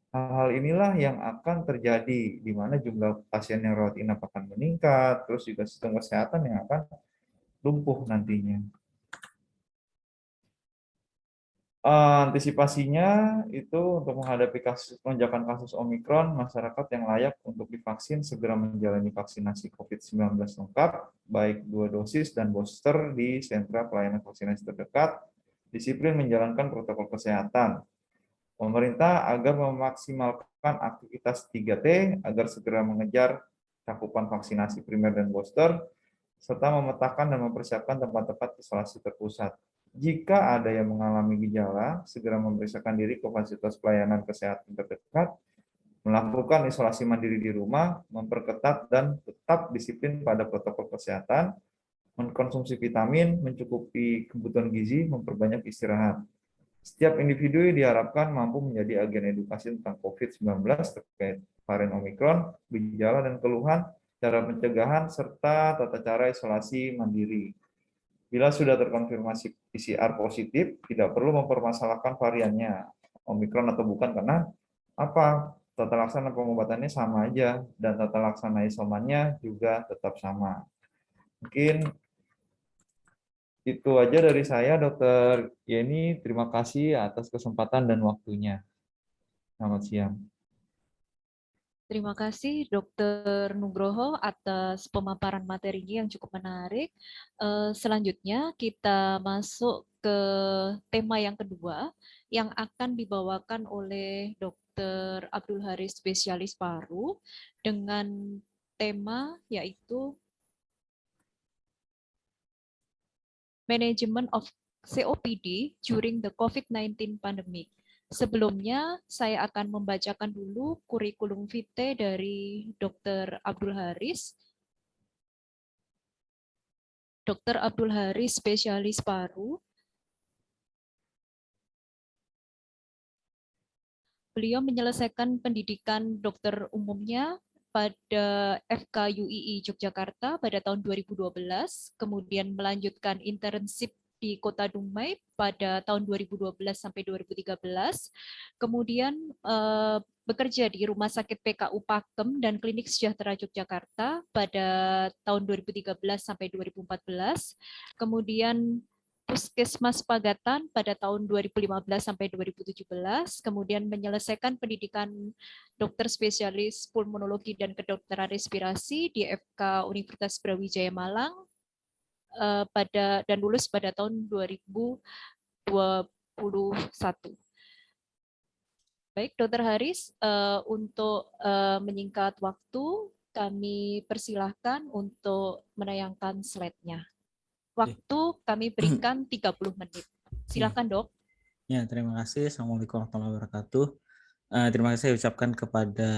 hal-hal inilah yang akan terjadi, di mana jumlah pasien yang rawat inap akan meningkat, terus juga sistem kesehatan yang akan lumpuh nantinya. Antisipasinya itu untuk menghadapi lonjakan kasus Omikron, masyarakat yang layak untuk divaksin segera menjalani vaksinasi COVID-19 lengkap, baik 2 dosis dan booster di sentra pelayanan vaksinasi terdekat, disiplin menjalankan protokol kesehatan. Pemerintah agar memaksimalkan aktivitas 3T agar segera mengejar cakupan vaksinasi primer dan booster, serta memetakan dan mempersiapkan tempat-tempat isolasi terpusat. Jika ada yang mengalami gejala, segera memeriksakan diri ke fasilitas pelayanan kesehatan terdekat, melakukan isolasi mandiri di rumah, memperketat dan tetap disiplin pada protokol kesehatan, mengkonsumsi vitamin, mencukupi kebutuhan gizi, memperbanyak istirahat. Setiap individu diharapkan mampu menjadi agen edukasi tentang COVID-19 terkait varian Omikron, gejala dan keluhan, cara pencegahan, serta tata cara isolasi mandiri. Bila sudah terkonfirmasi PCR positif, tidak perlu mempermasalahkan variannya, Omikron atau bukan, karena apa? Tata laksana pengobatannya sama aja, dan tata laksana isomannya juga tetap sama. Mungkin itu aja dari saya, Dokter Yeni. Terima kasih atas kesempatan dan waktunya. Selamat siang. Terima kasih Dr. Nugroho atas pemaparan materinya yang cukup menarik. Selanjutnya kita masuk ke tema yang kedua yang akan dibawakan oleh Dr. Abdul Haris, spesialis paru, dengan tema yaitu Management of COPD during the COVID-19 pandemic. Sebelumnya, saya akan membacakan dulu kurikulum vitae dari Dr. Abdul Haris. Dr. Abdul Haris, spesialis paru. Beliau menyelesaikan pendidikan dokter umumnya pada FKUII Yogyakarta pada tahun 2012, kemudian melanjutkan internship di Kota Dumai pada tahun 2012 sampai 2013, kemudian bekerja di Rumah Sakit PKU Pakem dan Klinik Sejahtera Yogyakarta pada tahun 2013 sampai 2014, kemudian Puskesmas Pagatan pada tahun 2015 sampai 2017, kemudian menyelesaikan pendidikan dokter spesialis pulmonologi dan kedokteran respirasi di FK Universitas Brawijaya Malang dan lulus pada tahun 2021. Baik, Dr. Haris, untuk menyingkat waktu, kami persilahkan untuk menayangkan slide-nya. Waktu kami berikan 30 menit. Silakan, Dok. Ya, terima kasih. Assalamualaikum warahmatullahi wabarakatuh. Terima kasih saya ucapkan kepada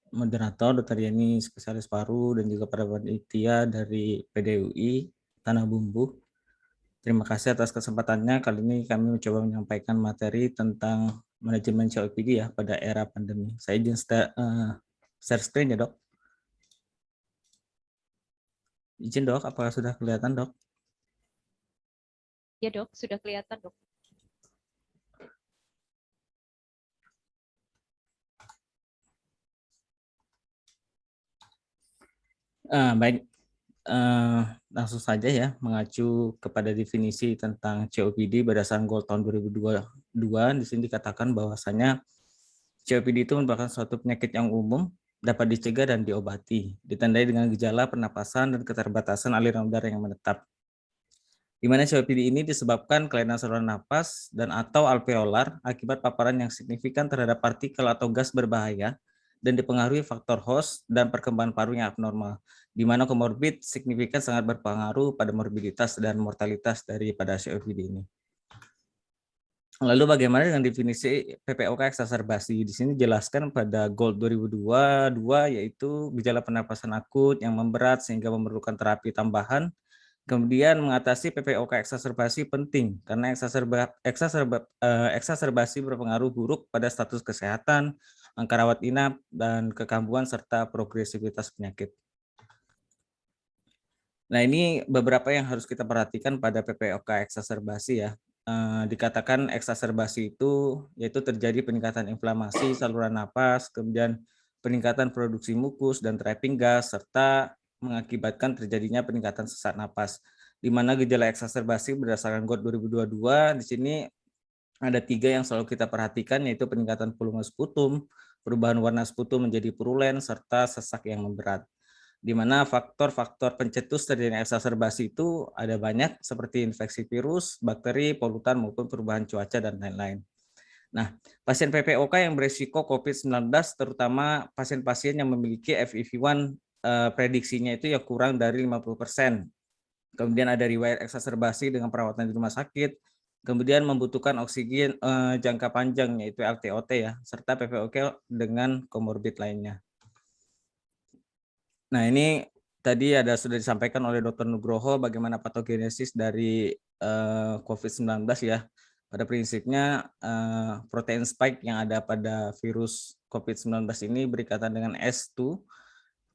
moderator Dr. Yeni, spesialis paru, dan juga para panitia dari PDUI Tanah Bumbu. Terima kasih atas kesempatannya. Kali ini kami mencoba menyampaikan materi tentang manajemen COPD ya pada era pandemi. Saya izin share screen ya, Dok. Izin, Dok, apakah sudah kelihatan, Dok? Ya, Dok, sudah kelihatan, Dok. Baik, langsung saja ya, mengacu kepada definisi tentang COPD berdasarkan GOLD tahun 2022. Di sini dikatakan bahwasanya COPD itu merupakan suatu penyakit yang umum, dapat dicegah dan diobati, ditandai dengan gejala pernapasan dan keterbatasan aliran udara yang menetap. Di mana COPD ini disebabkan kelainan saluran napas dan atau alveolar akibat paparan yang signifikan terhadap partikel atau gas berbahaya dan dipengaruhi faktor host dan perkembangan paru yang abnormal, di mana komorbid signifikan sangat berpengaruh pada morbiditas dan mortalitas daripada COPD ini. Lalu bagaimana dengan definisi PPOK eksaserbasi? Di sini dijelaskan pada GOLD 2022, yaitu gejala pernapasan akut yang memberat sehingga memerlukan terapi tambahan. Kemudian mengatasi PPOK eksaserbasi penting karena eksaserbasi berpengaruh buruk pada status kesehatan, angka rawat inap, dan kekambuhan serta progresivitas penyakit. Nah, ini beberapa yang harus kita perhatikan pada PPOK eksaserbasi ya. Dikatakan eksaserbasi itu yaitu terjadi peningkatan inflamasi saluran napas, kemudian peningkatan produksi mukus dan trapping gas, serta mengakibatkan terjadinya peningkatan sesak napas. Di mana gejala eksaserbasi berdasarkan GOLD 2022 di sini ada 3 yang selalu kita perhatikan, yaitu peningkatan volume sputum, perubahan warna sputum menjadi purulen, serta sesak yang memberat. Di mana faktor-faktor pencetus terjadinya eksaserbasi itu ada banyak seperti infeksi virus, bakteri, polutan, maupun perubahan cuaca dan lain-lain. Nah, pasien PPOK yang berisiko COVID-19 terutama pasien-pasien yang memiliki FEV1 prediksinya itu ya kurang dari 50%. Kemudian ada riwayat eksaserbasi dengan perawatan di rumah sakit, kemudian membutuhkan oksigen jangka panjang yaitu LTOT ya, serta PPOK dengan komorbid lainnya. Nah, ini tadi sudah disampaikan oleh Dr. Nugroho bagaimana patogenesis dari COVID-19 ya. Pada prinsipnya protein spike yang ada pada virus COVID-19 ini berikatan dengan S2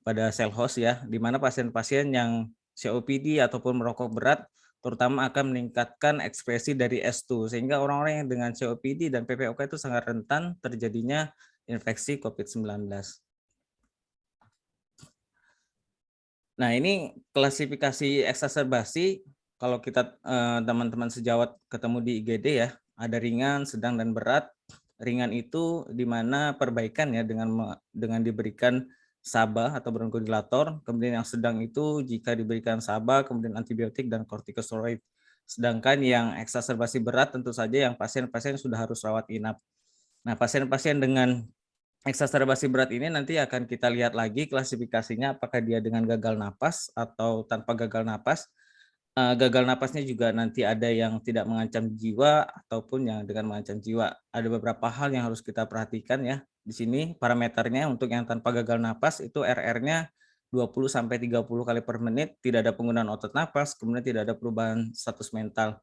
pada sel host ya, di mana pasien-pasien yang COPD ataupun merokok berat terutama akan meningkatkan ekspresi dari S2, sehingga orang-orang yang dengan COPD dan PPOK itu sangat rentan terjadinya infeksi COVID-19. Nah, ini klasifikasi eksaserbasi. Kalau kita teman-teman sejawat ketemu di IGD ya, ada ringan, sedang, dan berat. Ringan itu di mana perbaikan ya dengan diberikan SABA atau bronkodilator. Kemudian yang sedang itu jika diberikan SABA, kemudian antibiotik dan kortikosteroid. Sedangkan yang eksaserbasi berat tentu saja yang pasien-pasien sudah harus rawat inap. Nah, pasien-pasien dengan eksaserbasi berat ini nanti akan kita lihat lagi klasifikasinya, apakah dia dengan gagal napas atau tanpa gagal napas. Gagal napasnya juga nanti ada yang tidak mengancam jiwa ataupun yang dengan mengancam jiwa. Ada beberapa hal yang harus kita perhatikan ya. Di sini parameternya untuk yang tanpa gagal napas itu RR-nya 20-30 kali per menit, tidak ada penggunaan otot napas, kemudian tidak ada perubahan status mental.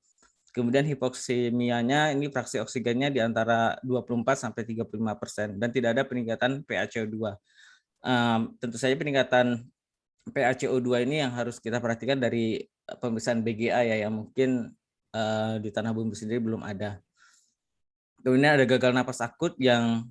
Kemudian hipoksemianya ini fraksi oksigennya di antara 24-35% dan tidak ada peningkatan PaCO2. Tentu saja peningkatan PaCO2 ini yang harus kita perhatikan dari pemeriksaan BGA ya, yang mungkin di Tanah Bumbu sendiri belum ada. Kemudian ada gagal napas akut yang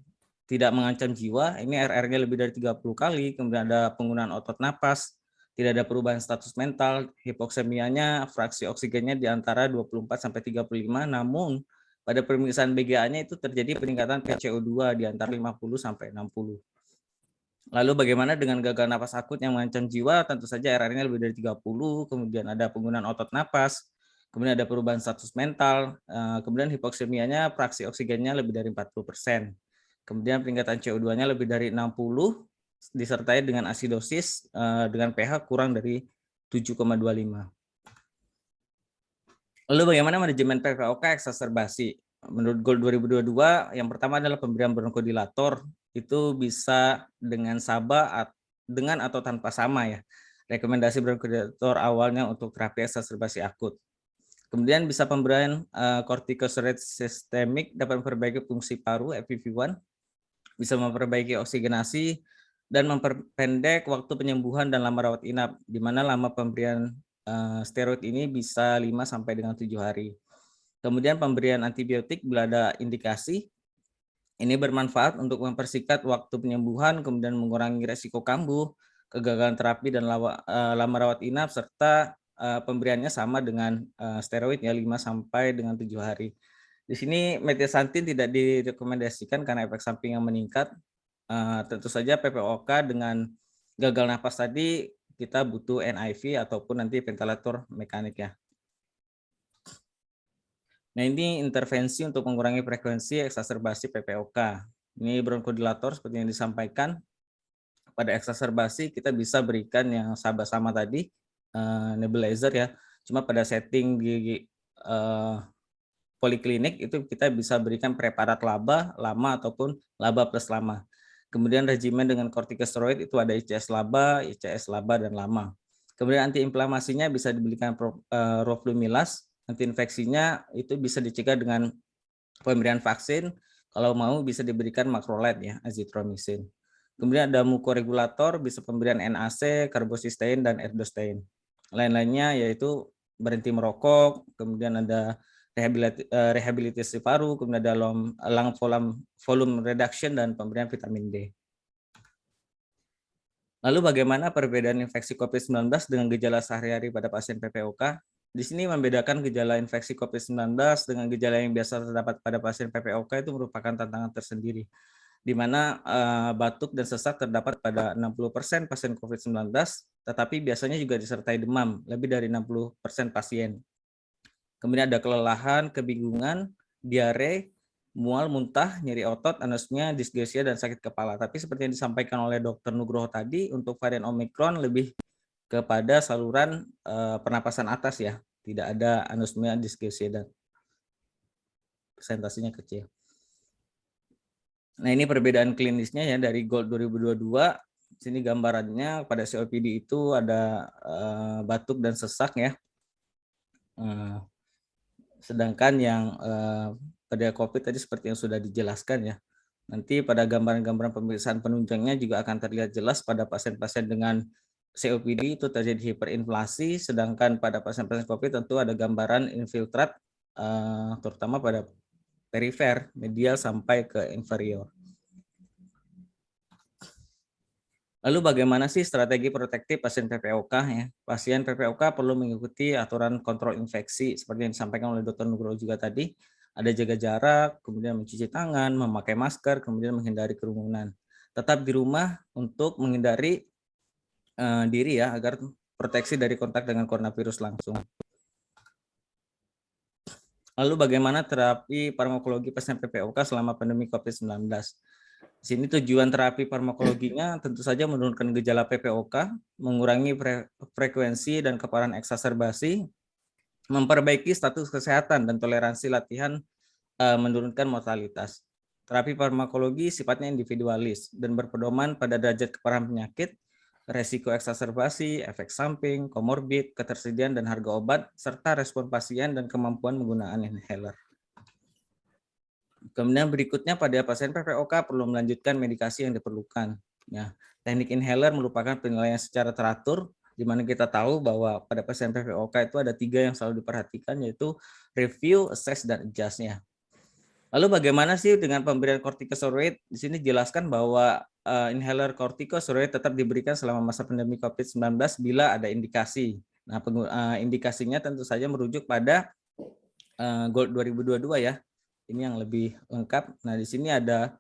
tidak mengancam jiwa, ini RR-nya lebih dari 30 kali, kemudian ada penggunaan otot napas, tidak ada perubahan status mental, hipoksemianya, fraksi oksigennya di antara 24-35, namun pada pemeriksaan BGA-nya itu terjadi peningkatan PaCO2 di antara 50-60. Lalu bagaimana dengan gagal napas akut yang mengancam jiwa? Tentu saja RR-nya lebih dari 30, kemudian ada penggunaan otot napas, kemudian ada perubahan status mental, kemudian hipoksemianya, fraksi oksigennya lebih dari 40%. Kemudian peningkatan CO2-nya lebih dari 60, disertai dengan asidosis dengan pH kurang dari 7,25. Lalu bagaimana manajemen PPOK eksaserbasi? Menurut GOL 2022, yang pertama adalah pemberian bronkodilator, itu bisa dengan SABA dengan atau tanpa sama ya. Rekomendasi bronkodilator awalnya untuk terapi eksaserbasi akut. Kemudian bisa pemberian kortikosteroid sistemik dapat memperbaiki fungsi paru FEV1, bisa memperbaiki oksigenasi, dan memperpendek waktu penyembuhan dan lama rawat inap, di mana lama pemberian steroid ini bisa 5 sampai dengan 7 hari. Kemudian pemberian antibiotik bila ada indikasi, ini bermanfaat untuk mempersingkat waktu penyembuhan, kemudian mengurangi resiko kambuh, kegagalan terapi, dan lama rawat inap, serta pemberiannya sama dengan steroid ya 5 sampai dengan 7 hari. Di sini metiasantin tidak direkomendasikan karena efek samping yang meningkat. Tentu saja PPOK dengan gagal napas tadi kita butuh NIV ataupun nanti ventilator mekanik ya. Nah, ini intervensi untuk mengurangi frekuensi eksaserbasi PPOK. Ini bronkodilator seperti yang disampaikan. Pada eksaserbasi kita bisa berikan yang sama tadi, nebulizer ya. Cuma pada setting di poliklinik itu kita bisa berikan preparat laba, lama ataupun laba plus lama. Kemudian regimen dengan kortikosteroid itu ada ICS laba, dan lama. Kemudian antiinflamasinya bisa diberikan roflumilast. Antiinfeksinya itu bisa dicegah dengan pemberian vaksin. Kalau mau bisa diberikan makrolide ya, azitromisin. Kemudian ada mukoregulator, bisa pemberian NAC, karbosistein, dan erdostein. Lain-lainnya yaitu berhenti merokok, kemudian ada rehabilitasi paru, kemudian ada lung volume reduction, dan pemberian vitamin D. Lalu bagaimana perbedaan infeksi COVID-19 dengan gejala sehari-hari pada pasien PPOK? Di sini membedakan gejala infeksi COVID-19 dengan gejala yang biasa terdapat pada pasien PPOK itu merupakan tantangan tersendiri, di mana batuk dan sesak terdapat pada 60% pasien COVID-19, tetapi biasanya juga disertai demam, lebih dari 60% pasien. Kemudian ada kelelahan, kebingungan, diare, mual, muntah, nyeri otot, anosmia, disgeusia, dan sakit kepala. Tapi seperti yang disampaikan oleh Dr. Nugroho tadi, untuk varian Omicron lebih kepada saluran pernapasan atas ya, tidak ada anosmia, disgeusia, dan presentasinya kecil. Nah, ini perbedaan klinisnya ya dari GOLD 2022. Sini gambarannya pada COPD itu ada batuk dan sesak ya. Sedangkan yang pada COVID tadi seperti yang sudah dijelaskan ya. Nanti pada gambaran-gambaran pemeriksaan penunjangnya juga akan terlihat jelas pada pasien-pasien dengan COPD itu terjadi hiperinflasi, sedangkan pada pasien-pasien COVID tentu ada gambaran infiltrat terutama pada perifer, medial sampai ke inferior. Lalu bagaimana sih strategi protektif pasien PPOK ya? Pasien PPOK perlu mengikuti aturan kontrol infeksi seperti yang disampaikan oleh Dr. Nugroho juga tadi. Ada jaga jarak, kemudian mencuci tangan, memakai masker, kemudian menghindari kerumunan. Tetap di rumah untuk menghindari diri ya agar proteksi dari kontak dengan coronavirus langsung. Lalu bagaimana terapi farmakologi pasien PPOK selama pandemi COVID-19? Di sini tujuan terapi farmakologinya tentu saja menurunkan gejala PPOK, mengurangi frekuensi dan keparahan eksaserbasi, memperbaiki status kesehatan dan toleransi latihan, menurunkan mortalitas. Terapi farmakologi sifatnya individualis dan berpedoman pada derajat keparahan penyakit, resiko eksaserbasi, efek samping, komorbid, ketersediaan dan harga obat, serta respon pasien dan kemampuan menggunakan inhaler. Kemudian berikutnya pada pasien PPOK perlu melanjutkan medikasi yang diperlukan. Ya, teknik inhaler merupakan penilaian secara teratur, di mana kita tahu bahwa pada pasien PPOK itu ada 3 yang selalu diperhatikan, yaitu review, assess, dan adjust-nya. Lalu bagaimana sih dengan pemberian kortikosteroid? Di sini dijelaskan bahwa inhaler kortikosteroid tetap diberikan selama masa pandemi COVID-19 bila ada indikasi. Nah, indikasinya tentu saja merujuk pada GOLD 2022 ya. Ini yang lebih lengkap. Nah, di sini ada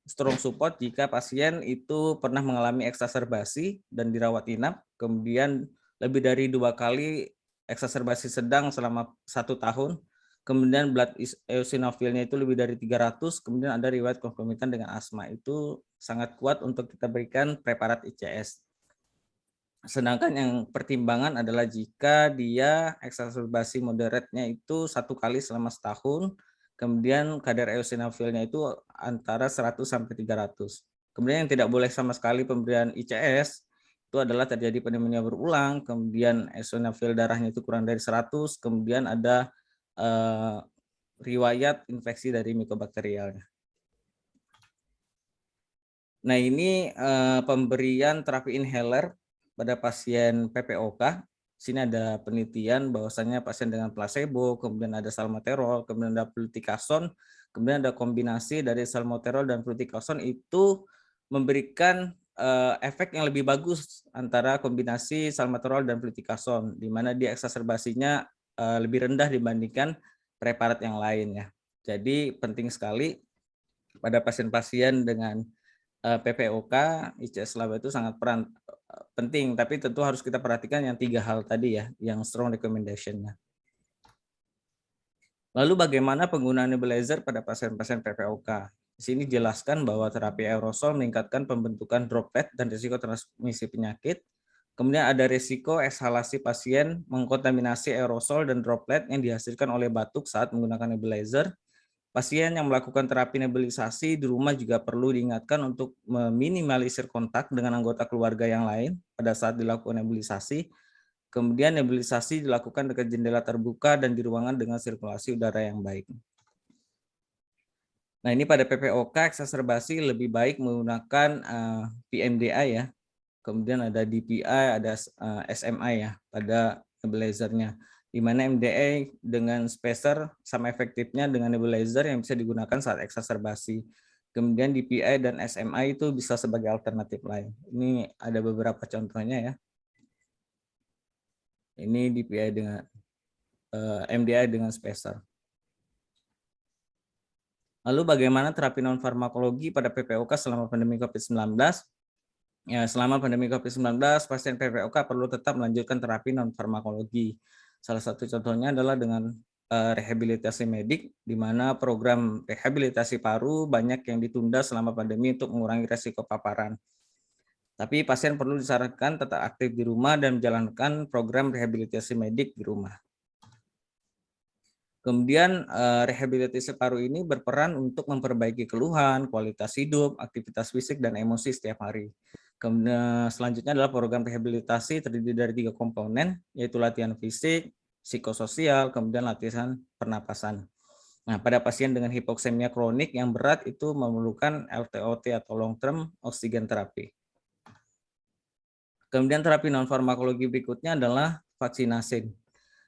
strong support jika pasien itu pernah mengalami eksaserbasi dan dirawat inap, kemudian lebih dari 2 kali eksaserbasi sedang selama 1 tahun, kemudian blood eosinofilnya itu lebih dari 300, kemudian ada riwayat konkomitan dengan asma, itu sangat kuat untuk kita berikan preparat ICS. Sedangkan yang pertimbangan adalah jika dia eksaserbasi moderatnya itu 1 kali selama setahun, kemudian kadar eosinofilnya itu antara 100 sampai 300. Kemudian yang tidak boleh sama sekali pemberian ICS itu adalah terjadi pneumonia berulang, kemudian eosinofil darahnya itu kurang dari 100, kemudian ada riwayat infeksi dari mikobakterialnya. Nah, ini pemberian terapi inhaler pada pasien PPOK. Sini ada penelitian bahwasannya pasien dengan placebo, kemudian ada salmeterol, kemudian ada fluticasone, kemudian ada kombinasi dari salmeterol dan fluticasone itu memberikan efek yang lebih bagus antara kombinasi salmeterol dan fluticasone, di mana dia eksaserbasinya lebih rendah dibandingkan preparat yang lain ya. Jadi penting sekali pada pasien-pasien dengan PPOK, ICS laba itu sangat penting, tapi tentu harus kita perhatikan yang 3 hal tadi ya, yang strong recommendation-nya. Lalu bagaimana penggunaan nebulizer pada pasien-pasien PPOK? Di sini jelaskan bahwa terapi aerosol meningkatkan pembentukan droplet dan risiko transmisi penyakit. Kemudian ada risiko ekshalasi pasien mengkontaminasi aerosol dan droplet yang dihasilkan oleh batuk saat menggunakan nebulizer. Pasien yang melakukan terapi nebulisasi di rumah juga perlu diingatkan untuk meminimalisir kontak dengan anggota keluarga yang lain pada saat dilakukan nebulisasi. Kemudian nebulisasi dilakukan dekat jendela terbuka dan di ruangan dengan sirkulasi udara yang baik. Nah, ini pada PPOK eksaserbasi lebih baik menggunakan PMDA ya. Kemudian ada DPI, ada SMI ya pada nebulizernya. Di mana MDA dengan spacer sama efektifnya dengan nebulizer yang bisa digunakan saat eksaserbasi. Kemudian DPI dan SMI itu bisa sebagai alternatif lain. Ini ada beberapa contohnya ya. Ini DPI dengan MDI dengan spacer. Lalu bagaimana terapi non farmakologi pada PPOK selama pandemi COVID-19? Ya, selama pandemi COVID-19, pasien PPOK perlu tetap melanjutkan terapi non farmakologi. Salah satu contohnya adalah dengan rehabilitasi medik, di mana program rehabilitasi paru banyak yang ditunda selama pandemi untuk mengurangi resiko paparan. Tapi pasien perlu disarankan tetap aktif di rumah dan menjalankan program rehabilitasi medik di rumah. Kemudian rehabilitasi paru ini berperan untuk memperbaiki keluhan, kualitas hidup, aktivitas fisik, dan emosi setiap hari. Kemudian selanjutnya adalah program rehabilitasi terdiri dari 3 komponen, yaitu latihan fisik, psikososial, kemudian latihan pernapasan. Nah, pada pasien dengan hipoksemia kronik yang berat itu memerlukan LTOT atau long term oksigen terapi. Kemudian terapi non farmakologi berikutnya adalah vaksinasi.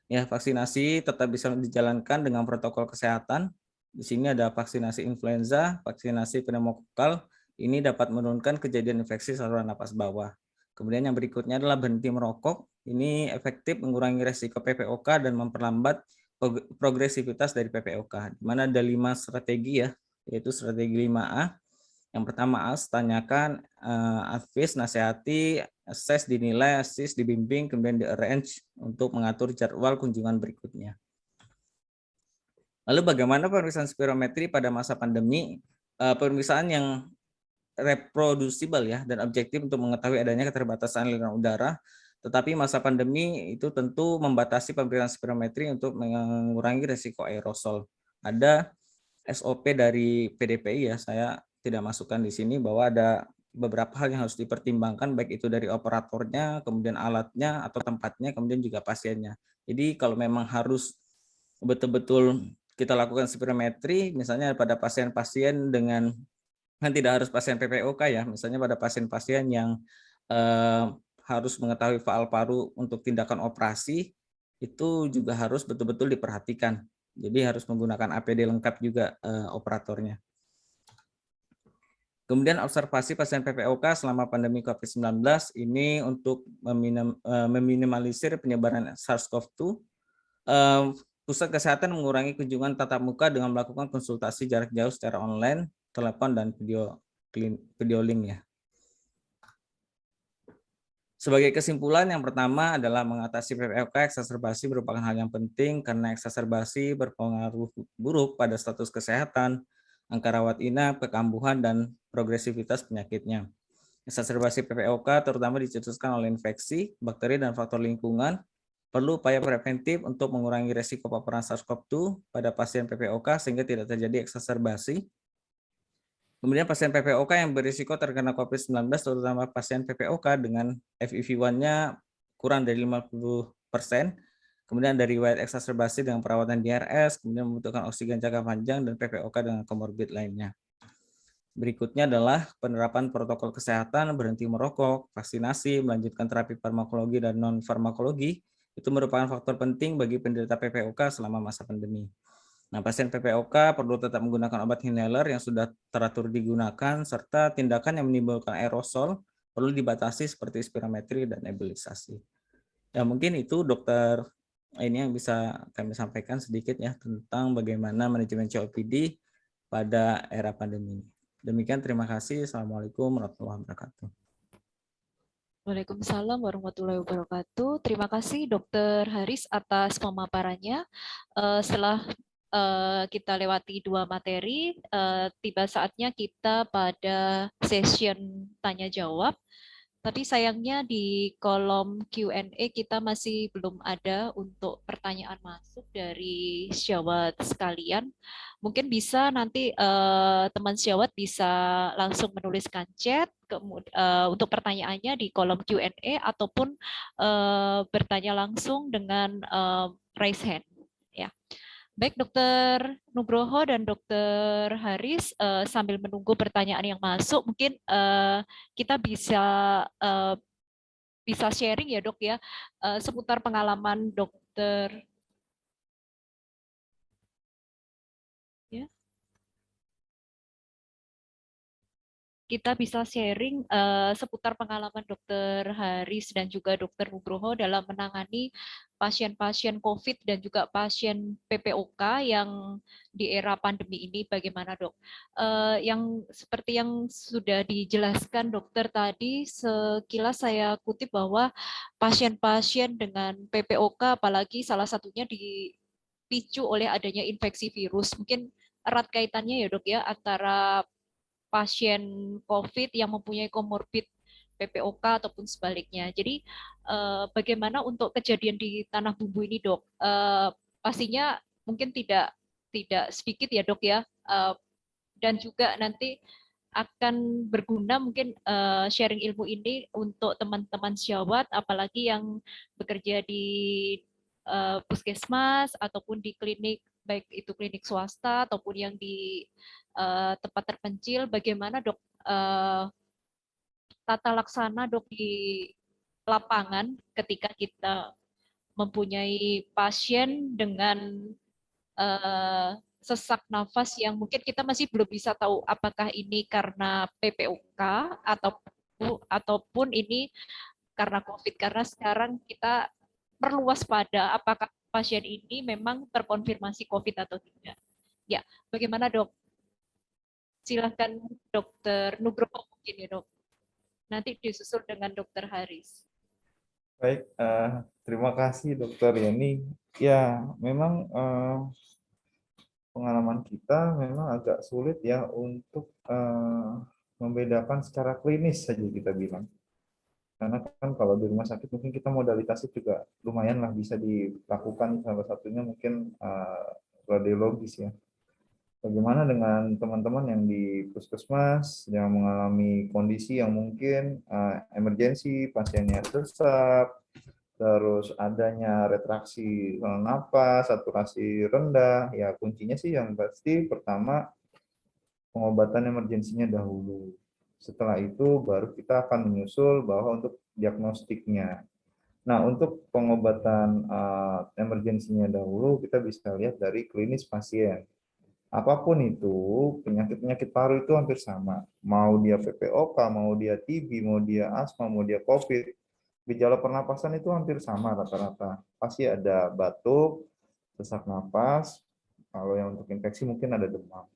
Ya, vaksinasi tetap bisa dijalankan dengan protokol kesehatan. Di sini ada vaksinasi influenza, vaksinasi pneumokokal. Ini dapat menurunkan kejadian infeksi saluran napas bawah. Kemudian yang berikutnya adalah berhenti merokok. Ini efektif mengurangi resiko PPOK dan memperlambat progresivitas dari PPOK. Di mana ada 5 strategi ya, yaitu strategi 5A. Yang pertama, tanyakan, advis, nasihati, assess, dinilai, assist, dibimbing, kemudian di-arrange untuk mengatur jadwal kunjungan berikutnya. Lalu bagaimana pemeriksaan spirometri pada masa pandemi? Pemeriksaan yang reproducible ya dan objektif untuk mengetahui adanya keterbatasan aliran udara, tetapi masa pandemi itu tentu membatasi pemeriksaan spirometri untuk mengurangi risiko aerosol. Ada SOP dari PDPI ya, saya tidak masukkan di sini bahwa ada beberapa hal yang harus dipertimbangkan baik itu dari operatornya, kemudian alatnya atau tempatnya, kemudian juga pasiennya. Jadi kalau memang harus betul-betul kita lakukan spirometri, misalnya pada pasien-pasien dengan kan tidak harus pasien PPOK ya, misalnya pada pasien-pasien yang harus mengetahui faal paru untuk tindakan operasi, itu juga harus betul-betul diperhatikan. Jadi harus menggunakan APD lengkap juga operatornya. Kemudian observasi pasien PPOK selama pandemi COVID-19 ini untuk meminimalisir penyebaran SARS-CoV-2. Pusat Kesehatan mengurangi kunjungan tatap muka dengan melakukan konsultasi jarak jauh secara online, telepon, dan video link ya. Sebagai kesimpulan, yang pertama adalah mengatasi PPOK eksaserbasi merupakan hal yang penting karena eksaserbasi berpengaruh buruk pada status kesehatan, angka rawat inap, kekambuhan, dan progresivitas penyakitnya. Eksaserbasi PPOK terutama dicetuskan oleh infeksi, bakteri, dan faktor lingkungan. Perlu upaya preventif untuk mengurangi resiko paparan SARS-CoV-2 pada pasien PPOK sehingga tidak terjadi eksaserbasi. Kemudian pasien PPOK yang berisiko terkena COVID-19, terutama pasien PPOK dengan FEV1-nya kurang dari 50%, kemudian dari riwayat eksaserbasi dengan perawatan DRS, kemudian membutuhkan oksigen jangka panjang, dan PPOK dengan komorbid lainnya. Berikutnya adalah penerapan protokol kesehatan, berhenti merokok, vaksinasi, melanjutkan terapi farmakologi dan non-farmakologi, itu merupakan faktor penting bagi penderita PPOK selama masa pandemi. Nah, pasien PPOK perlu tetap menggunakan obat inhaler yang sudah teratur digunakan, serta tindakan yang menimbulkan aerosol perlu dibatasi seperti spirometri dan nebulisasi. Ya, mungkin itu dokter ini yang bisa kami sampaikan sedikit ya tentang bagaimana manajemen COPD pada era pandemi. Demikian, terima kasih. Assalamualaikum warahmatullahi wabarakatuh. Waalaikumsalam warahmatullahi wabarakatuh. Terima kasih Dr. Haris atas pemaparannya. Setelah kita lewati 2 materi, tiba saatnya kita pada session tanya jawab. Tapi sayangnya di kolom Q&A kita masih belum ada untuk pertanyaan masuk dari sejawat sekalian. Mungkin bisa nanti teman sejawat bisa langsung menuliskan chat untuk pertanyaannya di kolom Q&A ataupun bertanya langsung dengan raise hand. Ya. Baik, Dokter Nugroho dan Dokter Haris, sambil menunggu pertanyaan yang masuk, mungkin kita bisa sharing ya Dok ya, seputar pengalaman Dokter. Ya. Kita bisa sharing seputar pengalaman Dokter Haris dan juga Dokter Nugroho dalam menangani pasien-pasien COVID dan juga pasien PPOK yang di era pandemi ini, bagaimana Dok? Yang seperti yang sudah dijelaskan dokter tadi, sekilas saya kutip bahwa pasien-pasien dengan PPOK, apalagi salah satunya dipicu oleh adanya infeksi virus, mungkin erat kaitannya ya Dok ya antara pasien COVID yang mempunyai komorbid PPOK ataupun sebaliknya. Jadi bagaimana untuk kejadian di Tanah Bumbu ini Dok? Pastinya mungkin tidak sedikit ya dok ya, dan juga nanti akan berguna mungkin sharing ilmu ini untuk teman-teman sejawat, apalagi yang bekerja di puskesmas ataupun di klinik, baik itu klinik swasta ataupun yang di tempat terpencil. Bagaimana dok tata laksana dok di lapangan ketika kita mempunyai pasien dengan sesak nafas yang mungkin kita masih belum bisa tahu apakah ini karena PPOK ataupun ini karena COVID, karena sekarang kita perlu waspada apakah pasien ini memang terkonfirmasi COVID atau tidak. Ya, bagaimana dok? Silahkan Dokter Nugroho mungkin ya dok. Nanti disusul dengan Dokter Haris. Baik, terima kasih Dokter Yani. Ya, memang pengalaman kita memang agak sulit ya untuk membedakan secara klinis saja kita bilang. Karena kan kalau di rumah sakit mungkin kita modalitasnya juga lumayan lah bisa dilakukan, salah satunya mungkin radiologis ya. Bagaimana dengan teman-teman yang di puskesmas yang mengalami kondisi yang mungkin emergensi, pasiennya sesak, terus adanya retraksi saluran napas, saturasi rendah, ya kuncinya sih yang pasti pertama pengobatan emergensinya dahulu. Setelah itu baru kita akan menyusul bahwa untuk diagnostiknya. Nah, untuk pengobatan emergensinya dahulu kita bisa lihat dari klinis pasien. Apapun itu, penyakit-penyakit paru itu hampir sama. Mau dia PPOK, mau dia TB, mau dia asma, mau dia COVID, gejala pernapasan itu hampir sama rata-rata. Pasti ada batuk, sesak napas, kalau yang untuk infeksi mungkin ada demam.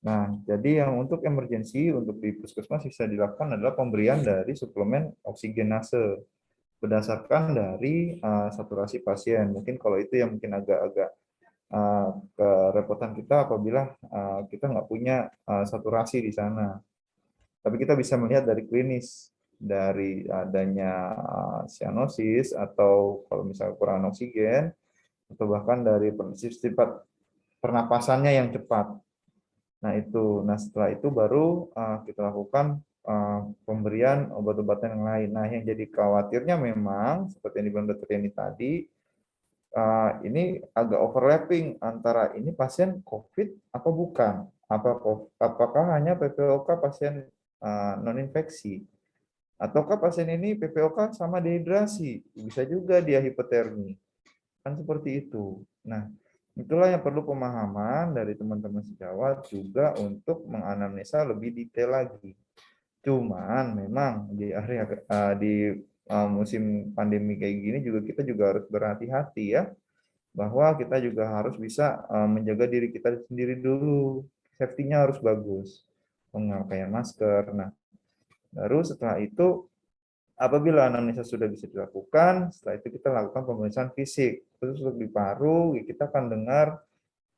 Nah, jadi yang untuk emergensi, untuk di puskesmas bisa dilakukan adalah pemberian dari suplemen oksigenase berdasarkan dari saturasi pasien. Mungkin kalau itu yang mungkin agak-agak kerepotan kita apabila kita nggak punya saturasi di sana. Tapi kita bisa melihat dari klinis, dari adanya cyanosis atau kalau misalnya kurang oksigen, atau bahkan dari sifat pernapasannya yang cepat. Nah itu, setelah itu baru kita lakukan pemberian obat-obatan yang lain. Nah yang jadi khawatirnya memang seperti yang dibilang Dr. Yani tadi, ini agak overlapping antara ini pasien COVID apa bukan? Apakah hanya PPOK pasien non-infeksi? Ataukah pasien ini PPOK sama dehidrasi? Bisa juga dia hipotermi. Kan seperti itu. Nah, itulah yang perlu pemahaman dari teman-teman sejawat juga untuk menganamnesa lebih detail lagi. Cuman memang di musim pandemi kayak gini juga kita juga harus berhati-hati ya, bahwa kita juga harus bisa menjaga diri kita sendiri dulu. Safety-nya harus bagus. Pemakaian masker. Nah, baru setelah itu apabila anamnesa sudah bisa dilakukan, setelah itu kita lakukan pemeriksaan fisik. Khusus untuk di paru, kita akan dengar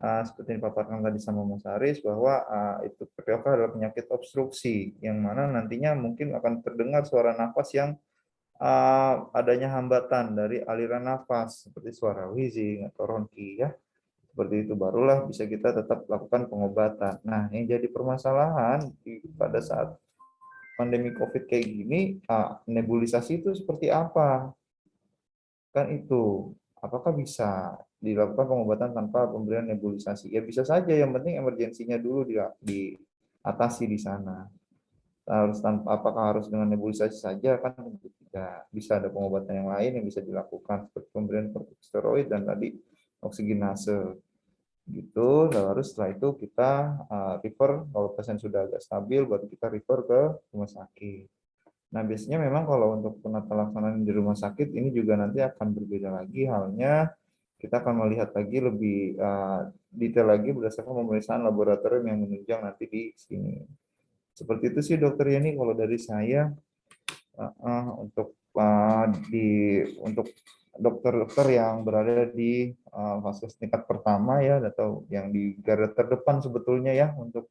seperti yang dipaparkan tadi sama Mas Haris bahwa itu PPOK adalah penyakit obstruksi yang mana nantinya mungkin akan terdengar suara nafas yang adanya hambatan dari aliran nafas seperti suara wheezing atau ronki ya. Seperti itu barulah bisa kita tetap lakukan pengobatan. Nah, yang jadi permasalahan pada saat pandemi COVID kayak gini, nebulisasi itu seperti apa? Kan itu, apakah bisa dilakukan pengobatan tanpa pemberian nebulisasi? Ya bisa saja, yang penting emergensinya dulu diatasi di sana. Apakah harus dengan nebulisasi saja? Kan tentu tidak. Bisa ada pengobatan yang lain yang bisa dilakukan seperti pemberian kortikosteroid dan tadi oksigenase. Gitu, lalu setelah itu kita refer, kalau pasien sudah agak stabil, baru kita refer ke rumah sakit. Nah, biasanya memang kalau untuk penata laksanaan di rumah sakit ini juga nanti akan berbeda lagi halnya. Kita akan melihat lagi lebih detail lagi berdasarkan pemeriksaan laboratorium yang menunjang nanti di sini. Seperti itu sih Dokter Yani kalau dari saya untuk dokter-dokter yang berada di fase tingkat pertama ya, atau yang di garda terdepan sebetulnya ya untuk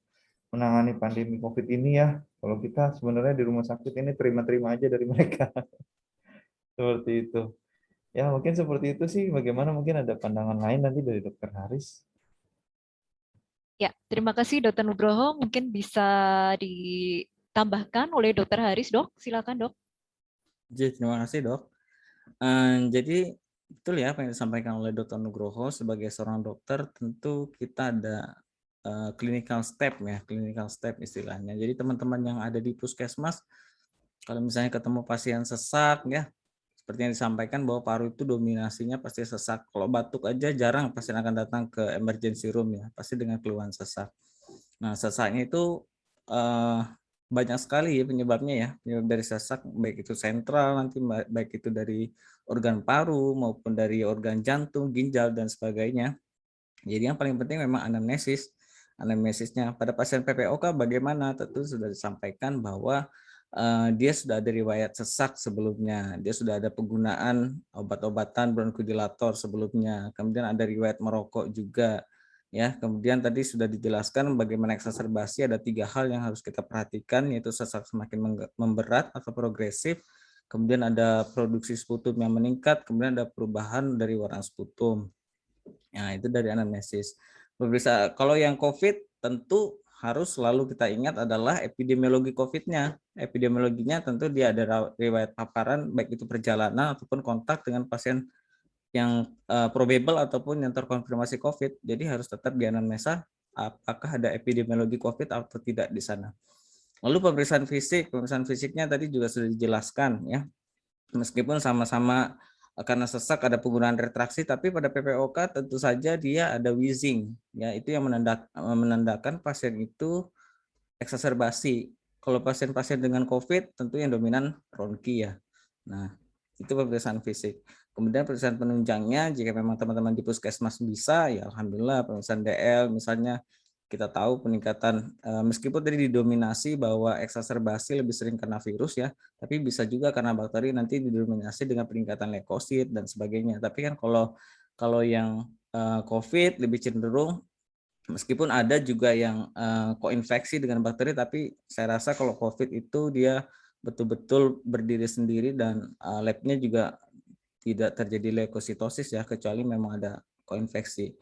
menangani pandemi COVID ini ya. Kalau kita sebenarnya di rumah sakit ini terima-terima aja dari mereka. Seperti itu. Ya, mungkin seperti itu sih. Bagaimana mungkin ada pandangan lain nanti dari Dokter Haris? Ya, terima kasih Dokter Nugroho. Mungkin bisa ditambahkan oleh Dokter Haris, Dok. Silakan, Dok. Terima kasih dok. Jadi betul ya apa yang disampaikan oleh Dr. Nugroho. Sebagai seorang dokter tentu kita ada clinical step ya, clinical step istilahnya. Jadi teman-teman yang ada di puskesmas, kalau misalnya ketemu pasien sesak ya, seperti yang disampaikan bahwa paru itu dominasinya pasti sesak. Kalau batuk aja jarang pasien akan datang ke emergency room ya, pasti dengan keluhan sesak. Nah, sesaknya itu eh, banyak sekali ya penyebabnya ya. Penyebab dari sesak baik itu sentral nanti baik itu dari organ paru maupun dari organ jantung, ginjal dan sebagainya. Jadi yang paling penting memang anamnesis. Anamnesisnya pada pasien PPOK bagaimana? Tentu sudah disampaikan bahwa dia sudah ada riwayat sesak sebelumnya, dia sudah ada penggunaan obat-obatan bronkodilator sebelumnya, kemudian ada riwayat merokok juga, ya. Kemudian tadi sudah dijelaskan bagaimana eksaserbasi, ada 3 hal yang harus kita perhatikan, yaitu sesak semakin memberat atau progresif, kemudian ada produksi sputum yang meningkat, kemudian ada perubahan dari warna sputum. Nah, itu dari anamnesis. Pemirsa, kalau yang COVID tentu harus selalu kita ingat adalah epidemiologi COVID-nya. Epidemiologinya tentu dia ada riwayat paparan, baik itu perjalanan ataupun kontak dengan pasien yang probable ataupun yang terkonfirmasi COVID. Jadi harus tetap dianamnesa apakah ada epidemiologi COVID atau tidak di sana. Lalu pemeriksaan fisiknya tadi juga sudah dijelaskan ya. Meskipun sama-sama karena sesak ada penggunaan retraksi, tapi pada PPOK tentu saja dia ada wheezing, ya itu yang menandakan pasien itu eksaserbasi. Kalau pasien-pasien dengan COVID tentu yang dominan bronki ya. Nah, itu pemeriksaan fisik. Kemudian pemeriksaan penunjangnya jika memang teman-teman di puskesmas bisa, ya alhamdulillah pemeriksaan DL misalnya kita tahu peningkatan meskipun tadi didominasi bahwa eksaserbasi lebih sering karena virus ya, tapi bisa juga karena bakteri nanti didominasi dengan peningkatan leukosit dan sebagainya. Tapi kan kalau yang COVID lebih cenderung meskipun ada juga yang koinfeksi dengan bakteri, tapi saya rasa kalau COVID itu dia betul-betul berdiri sendiri dan labnya juga tidak terjadi leukositosis ya, kecuali memang ada koinfeksi.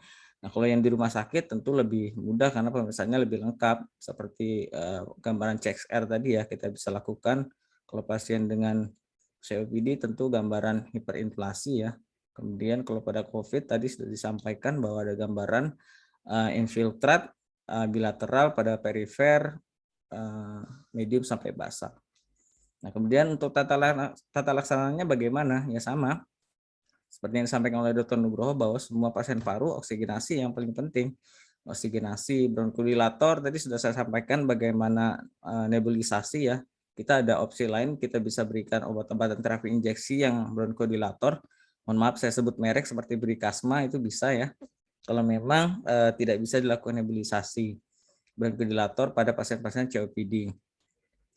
Nah, kalau yang di rumah sakit tentu lebih mudah karena pemeriksaannya lebih lengkap, seperti gambaran CXR tadi ya kita bisa lakukan. Kalau pasien dengan COPD tentu gambaran hiperinflasi ya. Kemudian kalau pada COVID tadi sudah disampaikan bahwa ada gambaran infiltrat bilateral pada perifer medium sampai basal. Nah, kemudian untuk tata laksananya bagaimana? Ya sama, seperti yang disampaikan oleh Dr. Nugroho bahwa semua pasien paru oksigenasi yang paling penting. Oksigenasi, bronkodilator tadi sudah saya sampaikan bagaimana nebulisasi ya. Kita ada opsi lain, kita bisa berikan obat-obatan terapi injeksi yang bronkodilator. Mohon maaf saya sebut merek seperti Brikasma itu bisa ya. Kalau memang tidak bisa dilakukan nebulisasi bronkodilator pada pasien-pasien COPD.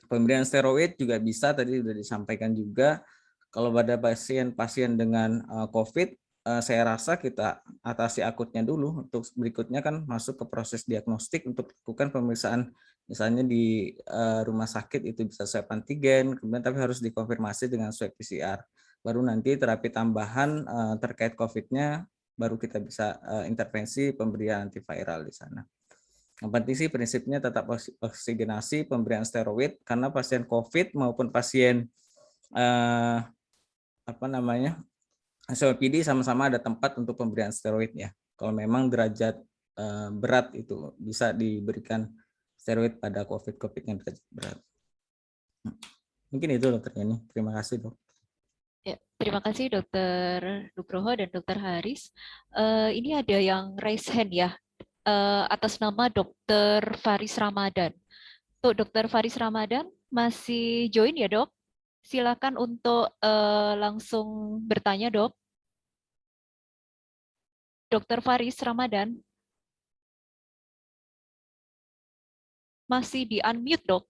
Pemberian steroid juga bisa, tadi sudah disampaikan juga. Kalau pada pasien-pasien dengan COVID, saya rasa kita atasi akutnya dulu. Untuk berikutnya kan masuk ke proses diagnostik untuk lakukan pemeriksaan, misalnya di rumah sakit itu bisa swab antigen, kemudian tapi harus dikonfirmasi dengan swab PCR. Baru nanti terapi tambahan terkait COVID-nya, baru kita bisa intervensi pemberian antiviral di sana. Yang penting sih prinsipnya tetap oksigenasi, pemberian steroid karena pasien COVID maupun pasien eh, apa namanya COPD sama-sama ada tempat untuk pemberian steroid ya. Kalau memang derajat berat itu bisa diberikan steroid pada COVID yang derajat berat. Mungkin itu dokter ini. Terima kasih dok. Ya, terima kasih Dokter Nugroho dan Dokter Haris. Ini ada yang raise hand ya, atas nama Dokter Faris Ramadan. Tuh, Dokter Faris Ramadan masih join ya dok? Silakan untuk langsung bertanya dok. Dokter Faris Ramadan masih di unmute dok.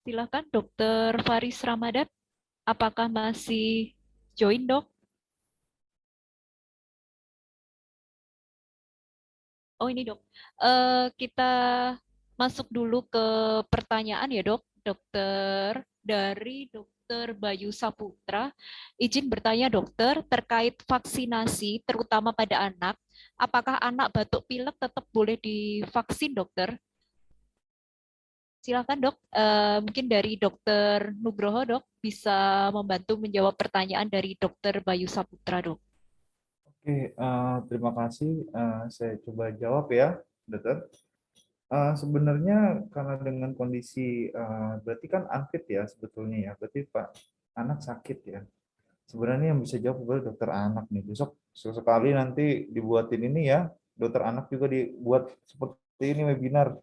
Silakan Dokter Faris Ramadan. Apakah masih join, Dok? Oh, ini, Dok. Kita masuk dulu ke pertanyaan ya, Dok. Dokter dari Dokter Bayu Saputra. Izin bertanya, Dokter, terkait vaksinasi terutama pada anak. Apakah anak batuk pilek tetap boleh divaksin, Dokter? Silakan, Dok. Mungkin dari Dokter Nugroho, Dok, bisa membantu menjawab pertanyaan dari Dokter Bayu Saputra, Dok. Oke, terima kasih. Saya coba jawab ya, dokter. Sebenarnya karena dengan kondisi berarti kan unfit ya sebetulnya ya, berarti Pak anak sakit ya. Sebenarnya yang bisa jawab adalah dokter anak nih. Besok sesekali nanti dibuatin ini ya, dokter anak juga dibuat seperti ini webinar.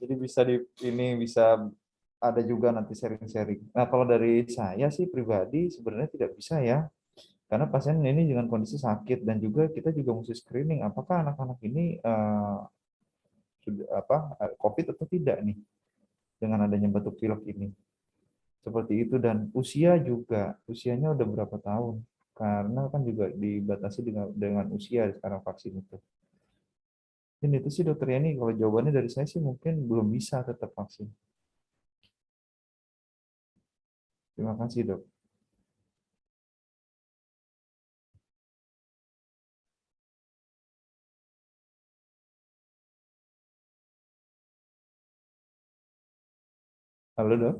Jadi bisa ini bisa ada juga nanti sharing-sharing. Nah, kalau dari saya sih pribadi sebenarnya tidak bisa ya. Karena pasien ini dengan kondisi sakit dan juga kita juga mesti screening apakah anak-anak ini sudah COVID atau tidak nih dengan adanya batuk pilek ini. Seperti itu dan usia juga, usianya udah berapa tahun. Karena kan juga dibatasi dengan usia sekarang vaksin itu. Dan itu sih dokter Yani, kalau jawabannya dari saya sih mungkin belum bisa tetap vaksin. Terima kasih dok. Halo dok.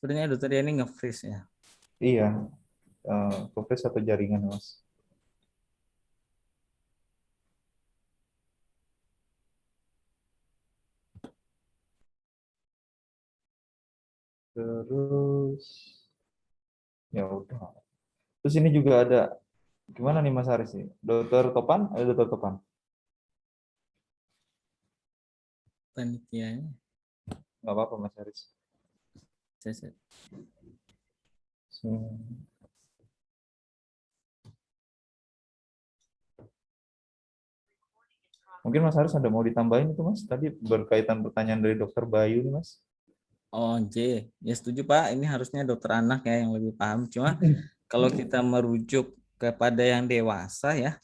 Sebenarnya dokter ini nge-freeze ya. Iya, COVID atau jaringan mas. Terus ya udah. Terus ini juga ada gimana nih Mas Haris nih? Dokter Topan? Ada dokter Topan? Panitianya. Nggak apa-apa Mas Haris. Saya- Mungkin Mas Haris ada mau ditambahin itu Mas? Tadi berkaitan pertanyaan dari dokter Bayu nih Mas. Oh, ya setuju Pak. Ini harusnya dokter anak ya yang lebih paham. Cuma kalau kita merujuk kepada yang dewasa ya,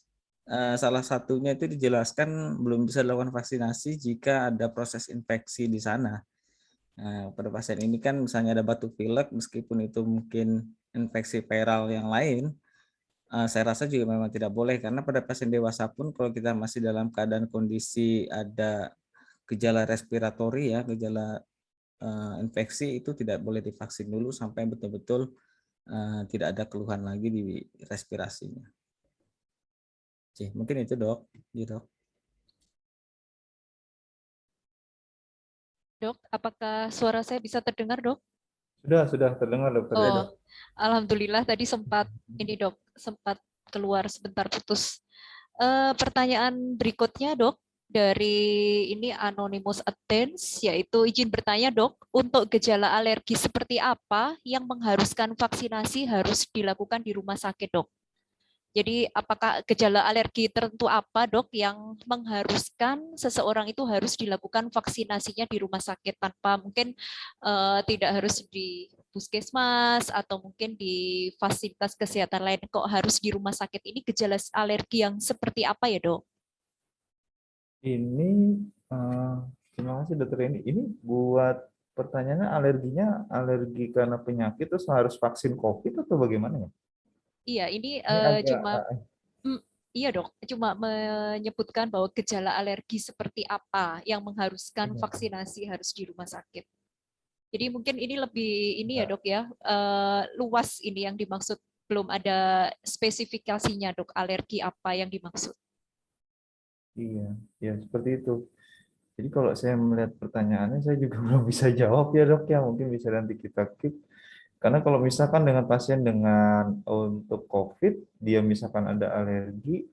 salah satunya itu dijelaskan belum bisa dilakukan vaksinasi jika ada proses infeksi di sana. Nah, pada pasien ini kan misalnya ada batuk pilek, meskipun itu mungkin infeksi viral yang lain, saya rasa juga memang tidak boleh karena pada pasien dewasa pun kalau kita masih dalam keadaan kondisi ada gejala respiratori ya, gejala infeksi itu tidak boleh divaksin dulu sampai betul-betul tidak ada keluhan lagi di respirasinya. Oke, mungkin itu dok. Ya, dok. Dok, apakah suara saya bisa terdengar, Dok? Sudah terdengar dokter ya dok. Oh, alhamdulillah tadi sempat ini, Dok, sempat keluar sebentar putus. Pertanyaan berikutnya, Dok, dari ini Anonymous Attends, yaitu izin bertanya, Dok, untuk gejala alergi seperti apa yang mengharuskan vaksinasi harus dilakukan di rumah sakit, Dok? Jadi apakah gejala alergi tertentu apa, Dok, yang mengharuskan seseorang itu harus dilakukan vaksinasinya di rumah sakit tanpa mungkin tidak harus di puskesmas atau mungkin di fasilitas kesehatan lain, kok harus di rumah sakit? Ini gejala alergi yang seperti apa ya, Dok? Ini terima kasih dokter ini. Ini buat pertanyaannya alerginya alergi karena penyakit terus harus vaksin COVID atau bagaimana ya? Iya, ini Ini agak cuma iya, Dok, cuma menyebutkan bahwa gejala alergi seperti apa yang mengharuskan vaksinasi harus di rumah sakit. Jadi mungkin ini lebih ini ya, Dok ya, luas ini yang dimaksud, belum ada spesifikasinya, Dok, alergi apa yang dimaksud. iya, ya seperti itu. Jadi kalau saya melihat pertanyaannya saya juga belum bisa jawab ya dok ya, mungkin bisa nanti kita keep. Karena kalau misalkan dengan pasien dengan untuk COVID, dia misalkan ada alergi,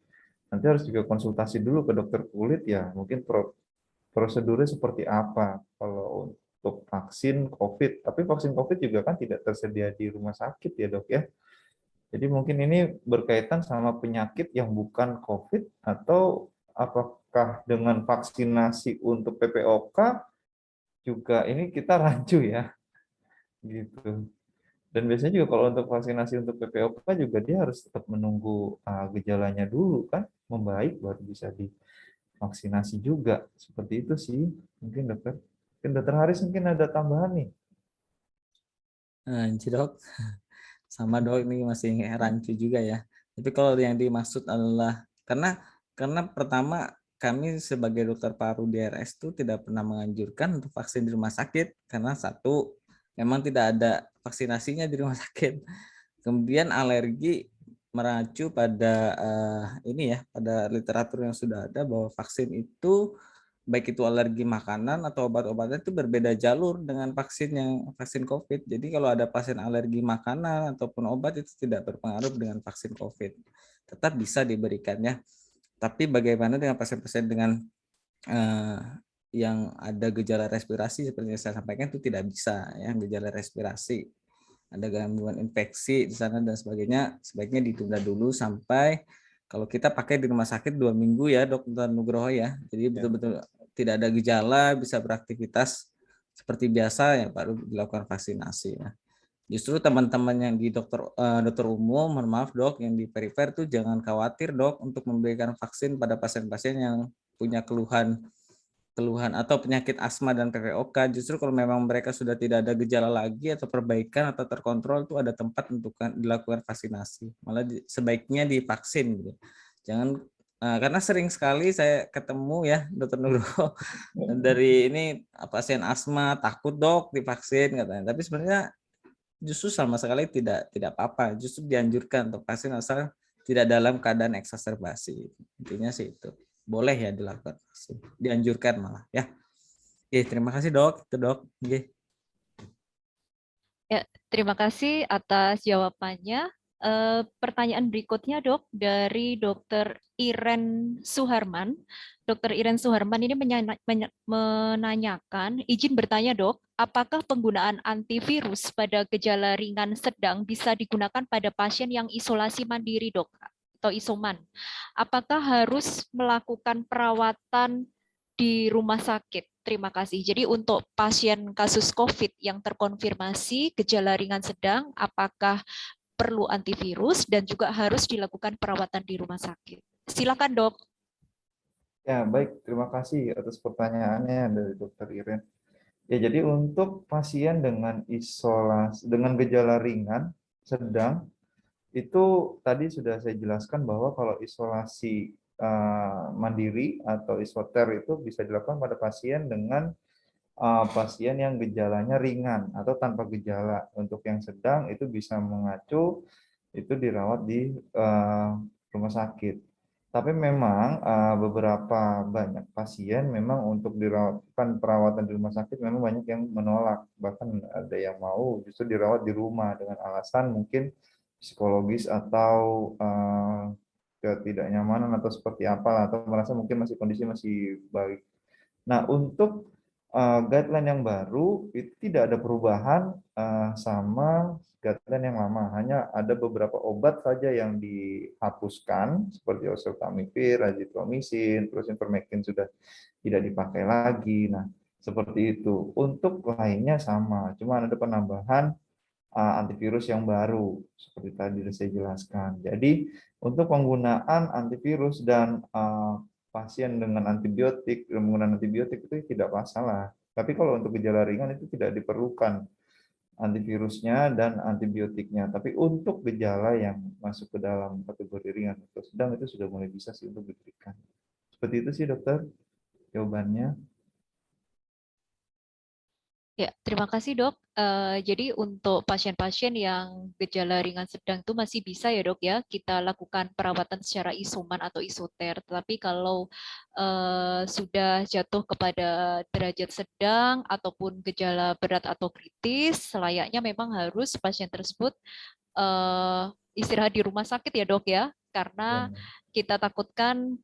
nanti harus juga konsultasi dulu ke dokter kulit ya, mungkin prosedurnya seperti apa kalau untuk vaksin COVID. Tapi vaksin COVID juga kan tidak tersedia di rumah sakit ya dok ya. Jadi mungkin ini berkaitan sama penyakit yang bukan COVID atau apakah dengan vaksinasi untuk PPOK juga ini kita rancu ya gitu. Dan biasanya juga kalau untuk vaksinasi untuk PPOK juga dia harus tetap menunggu gejalanya dulu kan membaik baru bisa divaksinasi juga. Seperti itu sih mungkin dokter. Mungkin dokter Haris mungkin ada tambahan nih. Anjir dok, sama dok ini masih rancu juga ya. Tapi kalau yang dimaksud adalah karena pertama kami sebagai dokter paru di RS itu tidak pernah menganjurkan untuk vaksin di rumah sakit karena satu memang tidak ada vaksinasinya di rumah sakit. Kemudian alergi meracu pada ini ya pada literatur yang sudah ada bahwa vaksin itu baik itu alergi makanan atau obat-obatan itu berbeda jalur dengan vaksin COVID. Jadi kalau ada pasien alergi makanan ataupun obat itu tidak berpengaruh dengan vaksin COVID. Tetap bisa diberikannya. Tapi bagaimana dengan pasien-pasien dengan yang ada gejala respirasi seperti yang saya sampaikan itu tidak bisa ya gejala respirasi. Ada gangguan infeksi di sana dan sebagainya, sebaiknya ditunda dulu sampai kalau kita pakai di rumah sakit 2 minggu ya Dokter Nugroho ya. Jadi betul-betul tidak ada gejala, bisa beraktivitas seperti biasa ya baru dilakukan vaksinasi ya. Justru teman-teman yang di dokter umum, mohon maaf dok, yang di perifer tuh jangan khawatir dok untuk memberikan vaksin pada pasien-pasien yang punya keluhan atau penyakit asma dan PPOK. Justru kalau memang mereka sudah tidak ada gejala lagi atau perbaikan atau terkontrol itu ada tempat untuk dilakukan vaksinasi. Malah sebaiknya divaksin gitu. Jangan karena sering sekali saya ketemu ya Dokter Nugroho dari ini pasien asma takut dok divaksin katanya. Tapi sebenarnya justru sama sekali tidak apa-apa. Justru dianjurkan untuk vaksin asal tidak dalam keadaan eksaserbasi. Intinya sih itu. Boleh ya dilakukan vaksin. Dianjurkan malah ya. Oke, terima kasih dok. Itu dok. Oke. Ya, terima kasih atas jawabannya. Pertanyaan berikutnya dok dari Dokter Iren Suharman. Dokter Iren Suharman ini menanyakan, izin bertanya dok, apakah penggunaan antivirus pada gejala ringan sedang bisa digunakan pada pasien yang isolasi mandiri dok atau isoman? Apakah harus melakukan perawatan di rumah sakit? Terima kasih. Jadi untuk pasien kasus COVID yang terkonfirmasi gejala ringan sedang, apakah perlu antivirus dan juga harus dilakukan perawatan di rumah sakit? Silakan dok. Ya baik, terima kasih atas pertanyaannya dari Dokter Iren. Ya jadi untuk pasien dengan gejala ringan, sedang, itu tadi sudah saya jelaskan bahwa kalau isolasi mandiri atau isoter itu bisa dilakukan pada pasien dengan pasien yang gejalanya ringan atau tanpa gejala. Untuk yang sedang itu bisa mengacu itu dirawat di rumah sakit. Tapi memang beberapa banyak pasien memang untuk dilakukan perawatan di rumah sakit memang banyak yang menolak. Bahkan ada yang mau justru dirawat di rumah dengan alasan mungkin psikologis atau ketidaknyamanan atau seperti apa atau merasa mungkin kondisi masih baik. Nah, untuk guideline yang baru itu tidak ada perubahan sama guideline yang lama. Hanya ada beberapa obat saja yang dihapuskan seperti oseltamivir, azithromycin, terus ivermectin sudah tidak dipakai lagi. Nah, seperti itu. Untuk lainnya sama, cuma ada penambahan antivirus yang baru seperti tadi saya jelaskan. Jadi untuk penggunaan antivirus dan pasien dengan menggunakan antibiotik itu tidak masalah. Tapi kalau untuk gejala ringan itu tidak diperlukan antivirusnya dan antibiotiknya. Tapi untuk gejala yang masuk ke dalam kategori ringan atau sedang itu sudah mulai bisa sih untuk diberikan. Seperti itu sih dokter jawabannya. Ya, terima kasih dok. Jadi untuk pasien-pasien yang gejala ringan sedang itu masih bisa ya dok ya kita lakukan perawatan secara isoman atau isoter. Tapi kalau sudah jatuh kepada derajat sedang ataupun gejala berat atau kritis, selayaknya memang harus pasien tersebut istirahat di rumah sakit ya dok ya, karena kita takutkan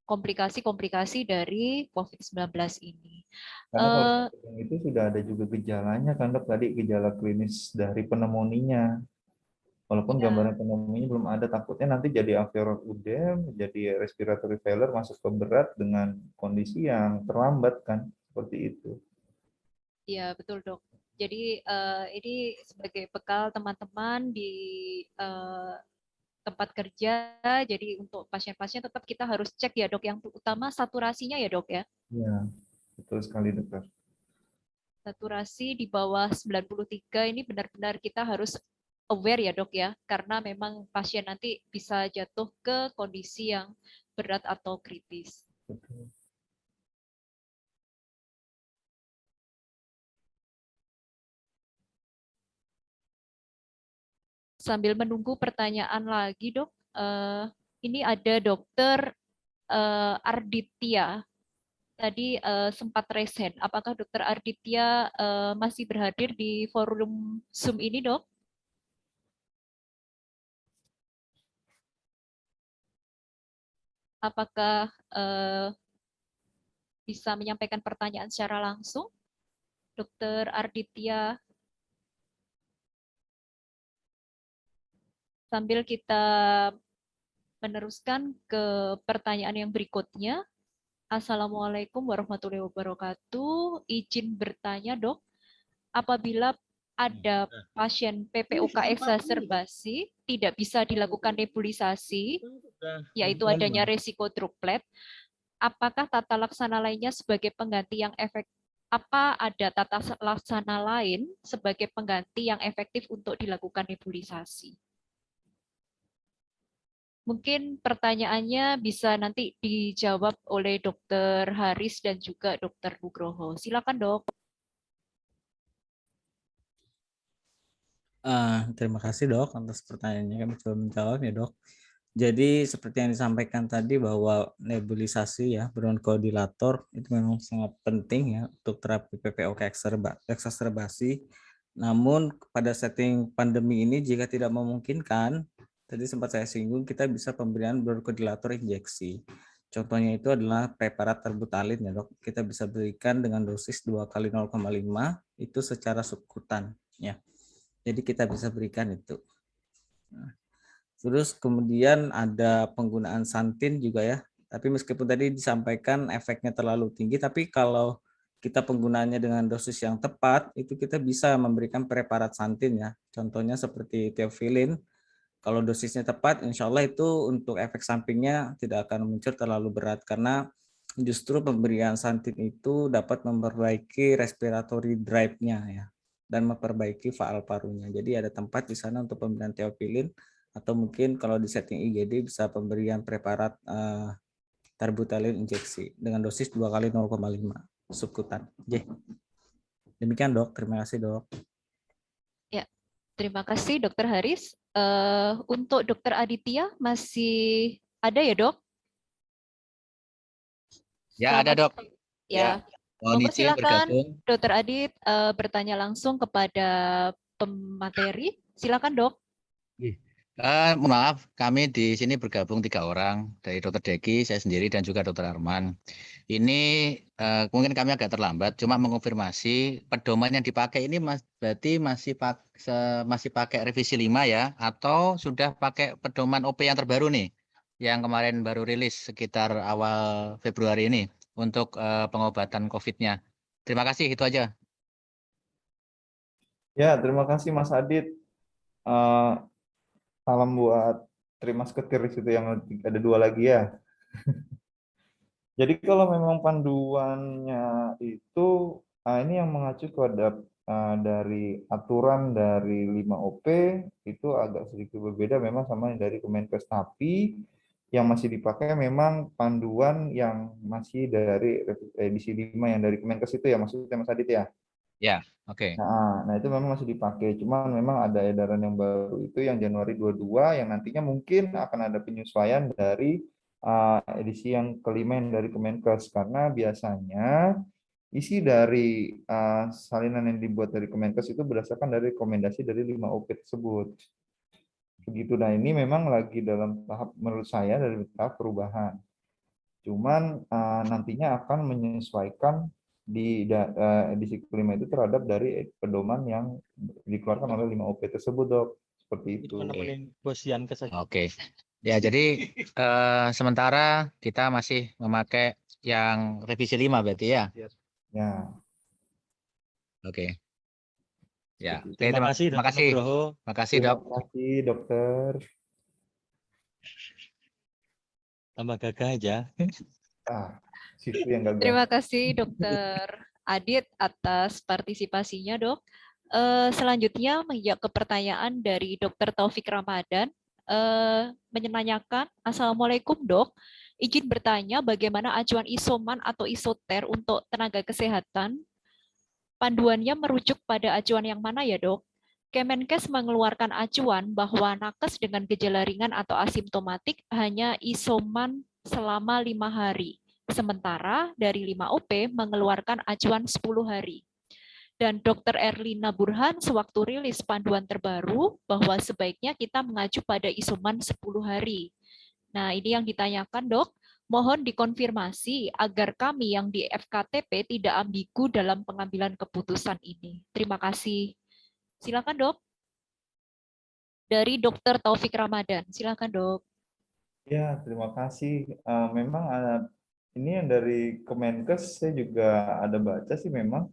komplikasi-komplikasi dari COVID-19 ini. Karena kalau yang itu sudah ada juga gejalanya kan dok, tadi gejala klinis dari pneumonia. Walaupun Ya, gambaran pneumonia belum ada, takutnya nanti jadi alveolar udem, jadi respiratory failure, masuk ke berat dengan kondisi yang terlambat kan, seperti itu. ya betul dok. Jadi ini sebagai bekal teman-teman di tempat kerja. Jadi untuk pasien-pasien tetap kita harus cek ya dok. Yang utama saturasinya ya dok ya. Ya, betul sekali dokter. Saturasi di bawah 93 ini benar-benar kita harus aware ya dok ya. Karena memang pasien nanti bisa jatuh ke kondisi yang berat atau kritis. Betul. Sambil menunggu pertanyaan lagi dok, ini ada dokter Arditya. Tadi sempat resen. Apakah dokter Arditya masih berhadir di forum Zoom ini dok? Apakah bisa menyampaikan pertanyaan secara langsung? Dokter Arditya. Sambil kita meneruskan ke pertanyaan yang berikutnya. Assalamualaikum warahmatullahi wabarakatuh. Izin bertanya dok, apabila ada pasien PPOK eksaserbasi tidak bisa dilakukan nebulisasi, yaitu adanya resiko droplet, apakah tata laksana lainnya sebagai pengganti yang efektif? Apa ada tata laksana lain sebagai pengganti yang efektif untuk dilakukan nebulisasi? Mungkin pertanyaannya bisa nanti dijawab oleh Dokter Haris dan juga Dokter Nugroho. Silakan dok. Terima kasih dok atas pertanyaannya, kami coba menjawab ya dok. Jadi seperti yang disampaikan tadi bahwa nebulisasi ya bronchodilator itu memang sangat penting ya untuk terapi PPOK eksaserbasi. Namun pada setting pandemi ini jika tidak memungkinkan, tadi sempat saya singgung, kita bisa pemberian bronchodilator injeksi. Contohnya itu adalah preparat terbutalin ya dok. Kita bisa berikan dengan dosis 2 kali 0,5 itu secara subkutan ya. Jadi kita bisa berikan itu. Terus kemudian ada penggunaan santin juga ya. Tapi meskipun tadi disampaikan efeknya terlalu tinggi, tapi kalau kita penggunaannya dengan dosis yang tepat, itu kita bisa memberikan preparat santin ya. Contohnya seperti teofilin. Kalau dosisnya tepat, insya Allah itu untuk efek sampingnya tidak akan muncul terlalu berat. Karena justru pemberian santin itu dapat memperbaiki respiratory drive-nya ya. Dan memperbaiki faal parunya. Jadi ada tempat di sana untuk pemberian teofilin, atau mungkin kalau di setting IGD bisa pemberian preparat terbutalin injeksi dengan dosis 2 kali 0,5 subkutan. Demikian dok, terima kasih dok. Ya, terima kasih Dokter Haris. Untuk Dokter Aditya masih ada ya dok? Ya ada dok. Ya, Mohon monggo izin silakan bergabung. Dokter Adit bertanya langsung kepada pemateri. Silakan dok. Mohon maaf, kami di sini bergabung 3 orang, dari Dokter Deki, saya sendiri, dan juga Dokter Arman. Ini mungkin kami agak terlambat, cuma mengonfirmasi pedoman yang dipakai ini berarti masih pakai revisi 5 ya, atau sudah pakai pedoman OP yang terbaru nih, yang kemarin baru rilis sekitar awal Februari ini untuk pengobatan COVID-nya. Terima kasih, itu aja. Ya, terima kasih Mas Adit. Salam buat Trimas Ketir di situ yang ada 2 lagi ya. Jadi kalau memang panduannya itu ini yang mengacu kepada dari aturan dari 5OP itu agak sedikit berbeda memang sama yang dari Kemenkes, tapi yang masih dipakai memang panduan yang masih dari edisi 5 yang dari Kemenkes itu ya, maksudnya Mas Adit ya. Ya, oke. Nah, itu memang masih dipakai. Cuman memang ada edaran yang baru itu yang Januari 22 yang nantinya mungkin akan ada penyesuaian dari edisi yang kelima yang dari Kemenkes. Karena biasanya isi dari salinan yang dibuat dari Kemenkes itu berdasarkan dari rekomendasi dari 5OP tersebut. Begitu. Nah, ini memang lagi dalam tahap, menurut saya, dari tahap perubahan. Cuman nantinya akan menyesuaikan di edisi kelima itu terhadap dari pedoman yang dikeluarkan oleh 5 OP tersebut, Dok. Seperti itu. Oke. Ya, jadi sementara kita masih memakai yang revisi 5 berarti ya. Ya, Oke. Ya, seperti itu. oke, terima kasih. Terima kasih, Terima Dok. kasih, Dokter. Tambah gagah aja. Situ yang gagal. Terima kasih Dokter Adit atas partisipasinya, Dok. Selanjutnya menginjak ke pertanyaan dari Dokter Taufik Ramadan, menanyakan, Assalamualaikum Dok, izin bertanya bagaimana acuan isoman atau isoter untuk tenaga kesehatan? Panduannya merujuk pada acuan yang mana ya Dok? Kemenkes mengeluarkan acuan bahwa nakes dengan gejala ringan atau asimptomatik hanya isoman selama 5 hari. Sementara dari 5 OP mengeluarkan acuan 10 hari. Dan Dr. Erlina Burhan sewaktu rilis panduan terbaru bahwa sebaiknya kita mengacu pada isoman 10 hari. Nah, ini yang ditanyakan, Dok. Mohon dikonfirmasi agar kami yang di FKTP tidak ambigu dalam pengambilan keputusan ini. Terima kasih. Silakan, Dok. Dari Dr. Taufik Ramadan. Silakan, Dok. Ya, terima kasih. Memang ini yang dari Kemenkes saya juga ada baca sih memang.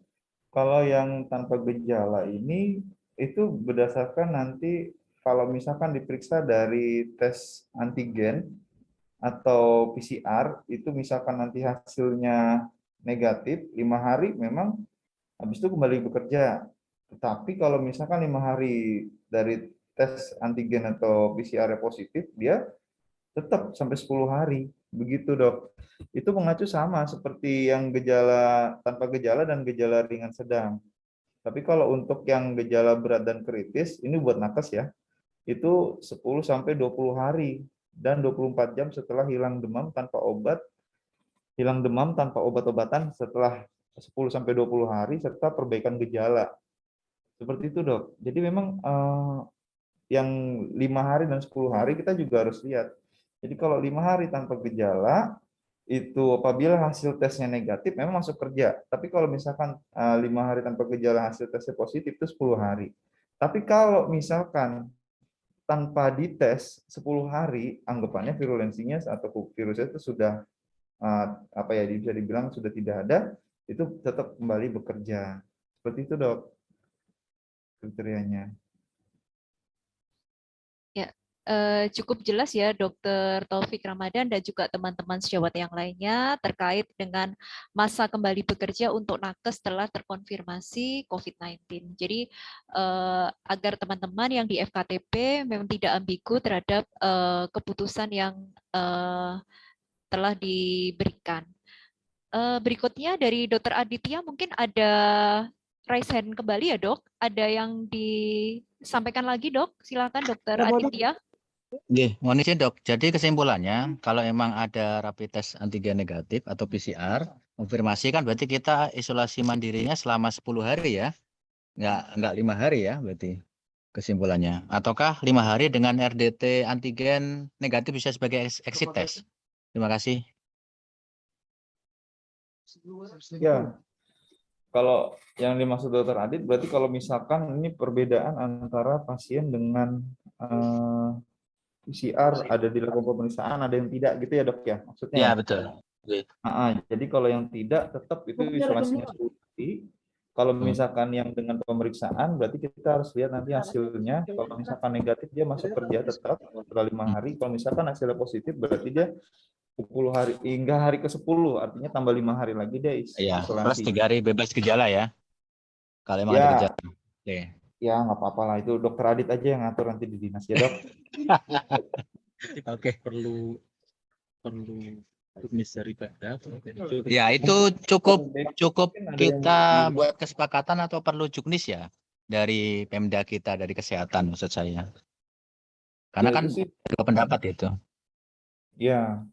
Kalau yang tanpa gejala ini itu berdasarkan nanti kalau misalkan diperiksa dari tes antigen atau PCR itu misalkan nanti hasilnya negatif 5 hari memang habis itu kembali bekerja. Tetapi kalau misalkan 5 hari dari tes antigen atau PCR positif dia tetap sampai 10 hari. Begitu, Dok. Itu mengacu sama seperti yang gejala tanpa gejala dan gejala ringan sedang. Tapi kalau untuk yang gejala berat dan kritis, ini buat nakes ya, itu 10 sampai 20 hari dan 24 jam setelah hilang demam tanpa obat-obatan setelah 10 sampai 20 hari serta perbaikan gejala. Seperti itu, Dok. Jadi memang yang 5 hari dan 10 hari kita juga harus lihat. Jadi kalau 5 hari tanpa gejala itu apabila hasil tesnya negatif memang masuk kerja. Tapi kalau misalkan 5 hari tanpa gejala hasil tesnya positif itu 10 hari. Tapi kalau misalkan tanpa dites 10 hari, anggapannya virulensinya atau virusnya itu sudah apa ya bisa dibilang sudah tidak ada, itu tetap kembali bekerja. Seperti itu, Dok, kriterianya. Ya, cukup jelas ya Dr. Taufik Ramadan dan juga teman-teman sejawat yang lainnya terkait dengan masa kembali bekerja untuk nakes setelah terkonfirmasi COVID-19. Jadi agar teman-teman yang di FKTP memang tidak ambigu terhadap keputusan yang telah diberikan. Berikutnya dari Dr. Aditya mungkin ada raise hand kembali ya Dok. Ada yang disampaikan lagi Dok. Silakan Dr. Aditya. Oke, mohon izin Dok. Jadi kesimpulannya, kalau emang ada rapid test antigen negatif atau PCR, konfirmasi kan berarti kita isolasi mandirinya selama 10 hari ya? Enggak 5 hari ya berarti kesimpulannya. Ataukah 5 hari dengan RDT antigen negatif bisa sebagai exit test? Terima kasih. Ya, kalau yang dimaksud Dr. Adit berarti kalau misalkan ini perbedaan antara pasien dengan PCR ada dilakukan pemeriksaan, ada yang tidak gitu ya, Dok ya? Maksudnya Ya, ya? betul. Jadi kalau yang tidak tetap itu isolasinya 10 hari. Kalau misalkan yang dengan pemeriksaan berarti kita harus lihat nanti hasilnya. Kalau misalkan negatif dia masuk kerja tetap setelah 5 hari. Kalau misalkan hasilnya positif berarti dia 10 hari hingga hari ke-10, artinya tambah 5 hari lagi dia Iya, plus isolasi. 3 hari bebas gejala ya. Kalau emang ada Ya, gejala. Oke. ya nggak apa-apa lah itu Dokter Adit aja yang ngatur nanti di dinas ya, Dok. Oke. perlu juknis daripada Ya, itu cukup kita buat kesepakatan atau perlu juknis ya dari Pemda kita, dari kesehatan maksud saya. Karena Ya, kan itu sih, dua pendapat itu. ya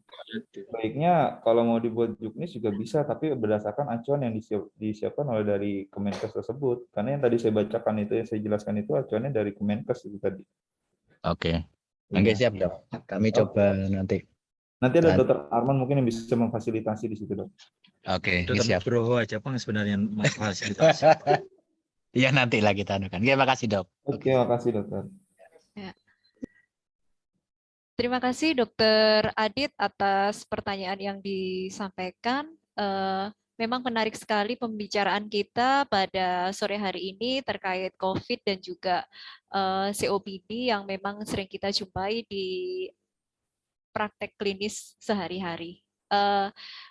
baiknya kalau mau dibuat juknis juga bisa, tapi berdasarkan acuan yang disiapkan oleh dari Kemenkes tersebut. Karena yang tadi saya bacakan itu, yang saya jelaskan itu acuannya dari Kemenkes itu tadi. Oke. Oke, siap, Dok. Kami coba nanti. Nanti ada Dan- Dokter Arman mungkin yang bisa memfasilitasi di situ, Dok. Oke, Dokter siap. Nugroho aja Bang sebenarnya memfasilitasi. Iya nanti lah kita anukan. Terima kasih dok. Oke, makasih Dokter. Terima kasih Dokter Adit atas pertanyaan yang disampaikan. Memang menarik sekali pembicaraan kita pada sore hari ini terkait COVID dan juga COPD yang memang sering kita jumpai di praktek klinis sehari-hari.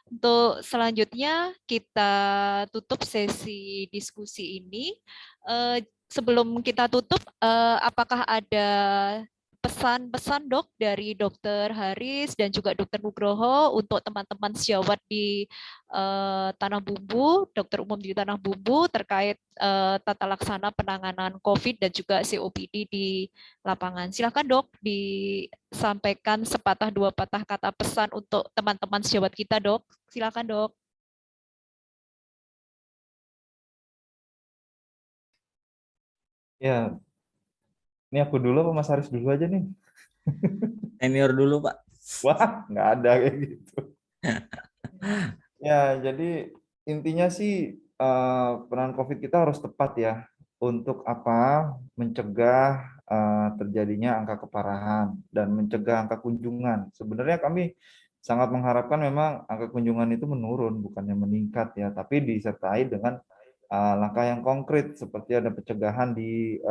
Untuk selanjutnya kita tutup sesi diskusi ini. Sebelum kita tutup, apakah ada pesan-pesan dok dari Dokter Haris dan juga Dokter Nugroho untuk teman-teman sejawat di Tanah Bumbu, dokter umum di Tanah Bumbu terkait tata laksana penanganan COVID dan juga COPD di lapangan. Silakan dok disampaikan sepatah dua patah kata pesan untuk teman-teman sejawat kita dok. Silakan dok. Ya, ini aku dulu apa Mas Haris dulu aja nih? Senior dulu Pak. Wah, nggak ada kayak gitu. Ya, jadi intinya sih penanganan COVID kita harus tepat ya. Untuk apa? Mencegah terjadinya angka keparahan dan mencegah angka kunjungan. Sebenarnya kami sangat mengharapkan memang angka kunjungan itu menurun, bukannya meningkat ya, tapi disertai dengan langkah yang konkret seperti ada pencegahan di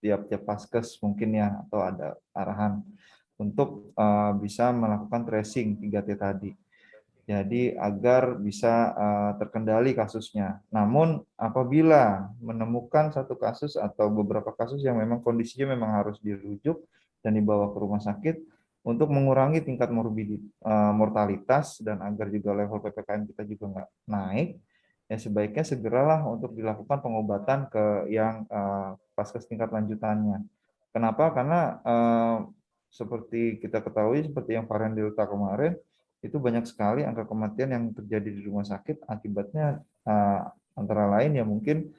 tiap-tiap paskes mungkin ya, atau ada arahan untuk bisa melakukan tracing 3T tadi. Jadi agar bisa terkendali kasusnya. Namun apabila menemukan satu kasus atau beberapa kasus yang memang kondisinya memang harus dirujuk dan dibawa ke rumah sakit untuk mengurangi tingkat mortalitas dan agar juga level PPKM kita juga nggak naik, ya sebaiknya segeralah untuk dilakukan pengobatan ke yang paskes tingkat lanjutannya. Kenapa? Karena seperti kita ketahui, seperti yang varian Delta kemarin, itu banyak sekali angka kematian yang terjadi di rumah sakit akibatnya antara lain ya mungkin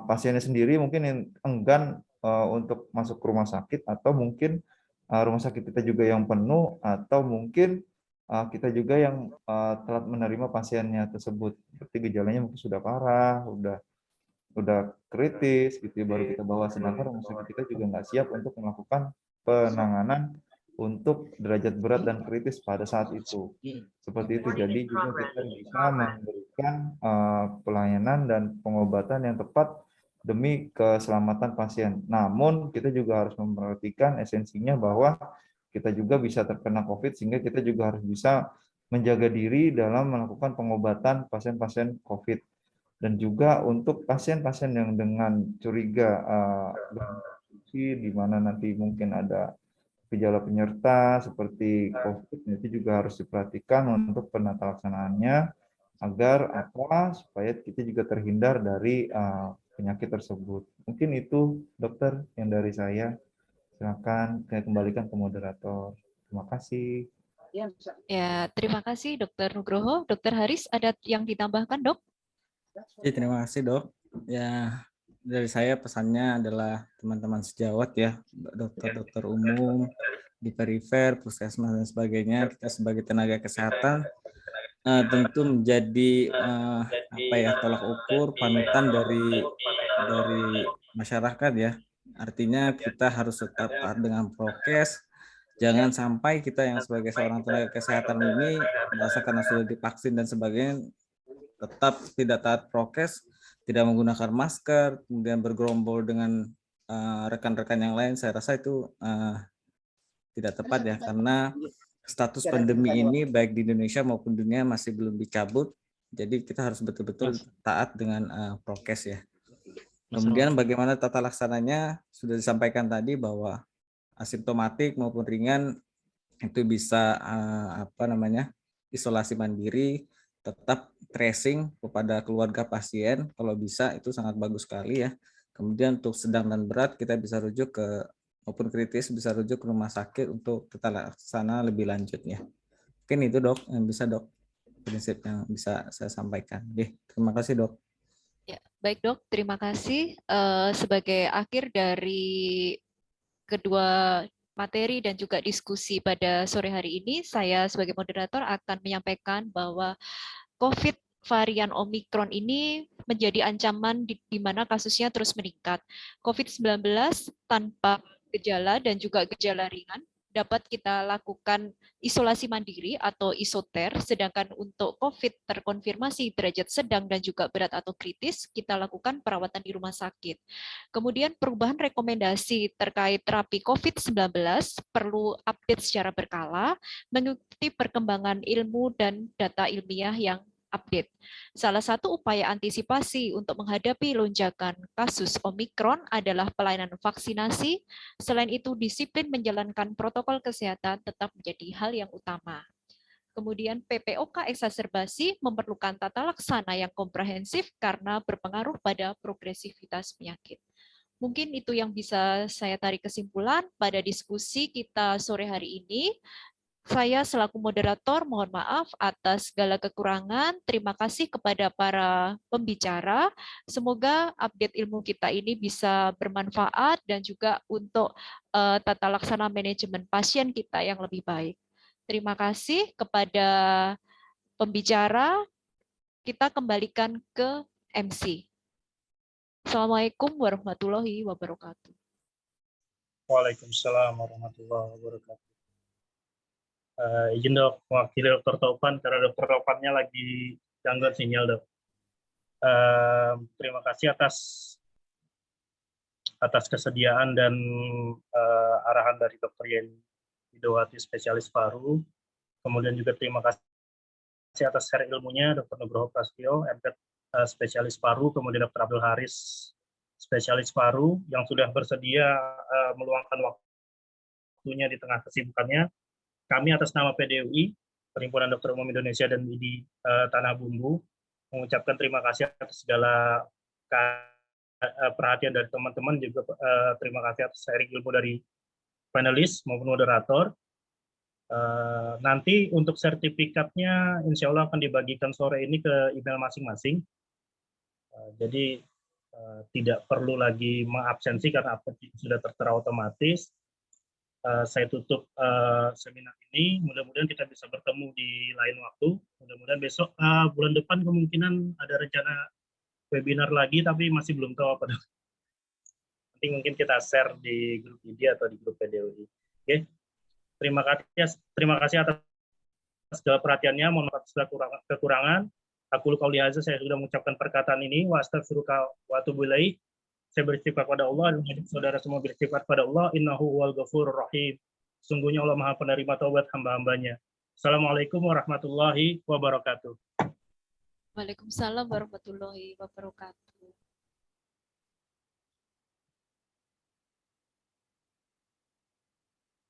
pasiennya sendiri mungkin yang enggan untuk masuk ke rumah sakit, atau mungkin rumah sakit kita juga yang penuh, atau mungkin kita juga yang telat menerima pasiennya tersebut, seperti gejalanya mungkin sudah parah, udah kritis gitu ya, baru kita bawa, sedangkan rumah sakit kita juga nggak siap untuk melakukan penanganan untuk derajat berat dan kritis pada saat itu. Seperti itu, jadi juga kita bisa memberikan pelayanan dan pengobatan yang tepat demi keselamatan pasien. Namun kita juga harus memperhatikan esensinya bahwa kita juga bisa terkena COVID, sehingga kita juga harus bisa menjaga diri dalam melakukan pengobatan pasien-pasien COVID. Dan juga untuk pasien-pasien yang dengan curiga di mana nanti mungkin ada gejala penyerta seperti COVID, itu juga harus diperhatikan untuk penata laksanaannya agar supaya kita juga terhindar dari penyakit tersebut. Mungkin itu dokter yang dari saya. Silakan saya kembalikan ke moderator. Terima kasih. Ya, terima kasih Dokter Nugroho. Dokter Haris ada yang ditambahkan dok? Ya, terima kasih dok. Ya, dari saya pesannya adalah teman-teman sejawat ya, dokter-dokter umum di perifer, puskesmas dan sebagainya, kita sebagai tenaga kesehatan tentu menjadi tolak ukur, panutan dari masyarakat ya. Artinya kita harus tetap taat dengan prokes. Jangan sampai kita yang sebagai seorang tenaga kesehatan ini merasa karena sudah divaksin dan sebagainya tetap tidak taat prokes, tidak menggunakan masker, kemudian bergerombol dengan rekan-rekan yang lain. Saya rasa itu tidak tepat ya, karena status pandemi ini baik di Indonesia maupun dunia masih belum dicabut. Jadi kita harus betul-betul taat dengan prokes ya. Kemudian bagaimana tata laksananya sudah disampaikan tadi bahwa asimptomatik maupun ringan itu bisa isolasi mandiri, tetap tracing kepada keluarga pasien, kalau bisa itu sangat bagus sekali ya. Kemudian untuk sedang dan berat kita bisa rujuk ke, maupun kritis bisa rujuk ke rumah sakit untuk tata laksana lebih lanjut ya. Mungkin itu dok yang bisa dok, prinsip yang bisa saya sampaikan. Terima kasih dok. Ya, baik dok, terima kasih. Sebagai akhir dari kedua materi dan juga diskusi pada sore hari ini. Saya sebagai moderator akan menyampaikan bahwa COVID varian Omikron ini menjadi ancaman di mana kasusnya terus meningkat. COVID-19 tanpa gejala dan juga gejala ringan dapat kita lakukan isolasi mandiri atau isoter, sedangkan untuk COVID terkonfirmasi derajat sedang dan juga berat atau kritis, kita lakukan perawatan di rumah sakit. Kemudian perubahan rekomendasi terkait terapi COVID-19 perlu update secara berkala, mengikuti perkembangan ilmu dan data ilmiah yang update. Salah satu upaya antisipasi untuk menghadapi lonjakan kasus Omikron adalah pelayanan vaksinasi. Selain itu, disiplin menjalankan protokol kesehatan tetap menjadi hal yang utama. Kemudian PPOK eksaserbasi memerlukan tata laksana yang komprehensif karena berpengaruh pada progresivitas penyakit. Mungkin itu yang bisa saya tarik kesimpulan pada diskusi kita sore hari ini. Saya selaku moderator mohon maaf atas segala kekurangan. Terima kasih kepada para pembicara. Semoga update ilmu kita ini bisa bermanfaat dan juga untuk tata laksana manajemen pasien kita yang lebih baik. Terima kasih kepada pembicara. Kita kembalikan ke MC. Assalamualaikum warahmatullahi wabarakatuh. Waalaikumsalam warahmatullahi wabarakatuh. Izin dok, mewakili Dr. Topan karena Dr. Topannya lagi gangguan sinyal dok. Terima kasih atas kesediaan dan arahan dari Dr. Yeni Widowati, spesialis paru. Kemudian juga terima kasih atas share ilmunya Dr. Nugroho Prasetyo, MPed spesialis paru. Kemudian Dr. Abdul Haris, spesialis paru, yang sudah bersedia meluangkan waktunya di tengah kesibukannya. Kami atas nama PDUI, Perhimpunan Dokter Umum Indonesia dan ID Tanah Bumbu, mengucapkan terima kasih atas segala perhatian dari teman-teman, juga terima kasih atas sharing ilmu dari panelis maupun moderator. Nanti untuk sertifikatnya insya Allah akan dibagikan sore ini ke email masing-masing. Jadi tidak perlu lagi mengabsensi karena sudah tertera otomatis. Saya tutup seminar ini. Mudah-mudahan kita bisa bertemu di lain waktu. Mudah-mudahan besok bulan depan kemungkinan ada rencana webinar lagi, tapi masih belum tahu apa. Nanti mungkin kita share di grup ID atau di grup PDUI. Oke. Terima kasih atas segala perhatiannya. Mohon maaf segala kekurangan. Aku qauli hadza, saya sudah mengucapkan perkataan ini. Wa astaghfiruka wa atubu ilaih. Saya beristighfar pada Allah dan mengajak saudara semua beristighfar pada Allah. Innahu huwal ghafurur rahim. Sungguhnya Allah Maha penerima taubat hamba-hambanya. Assalamualaikum warahmatullahi wabarakatuh. Waalaikumsalam warahmatullahi wabarakatuh.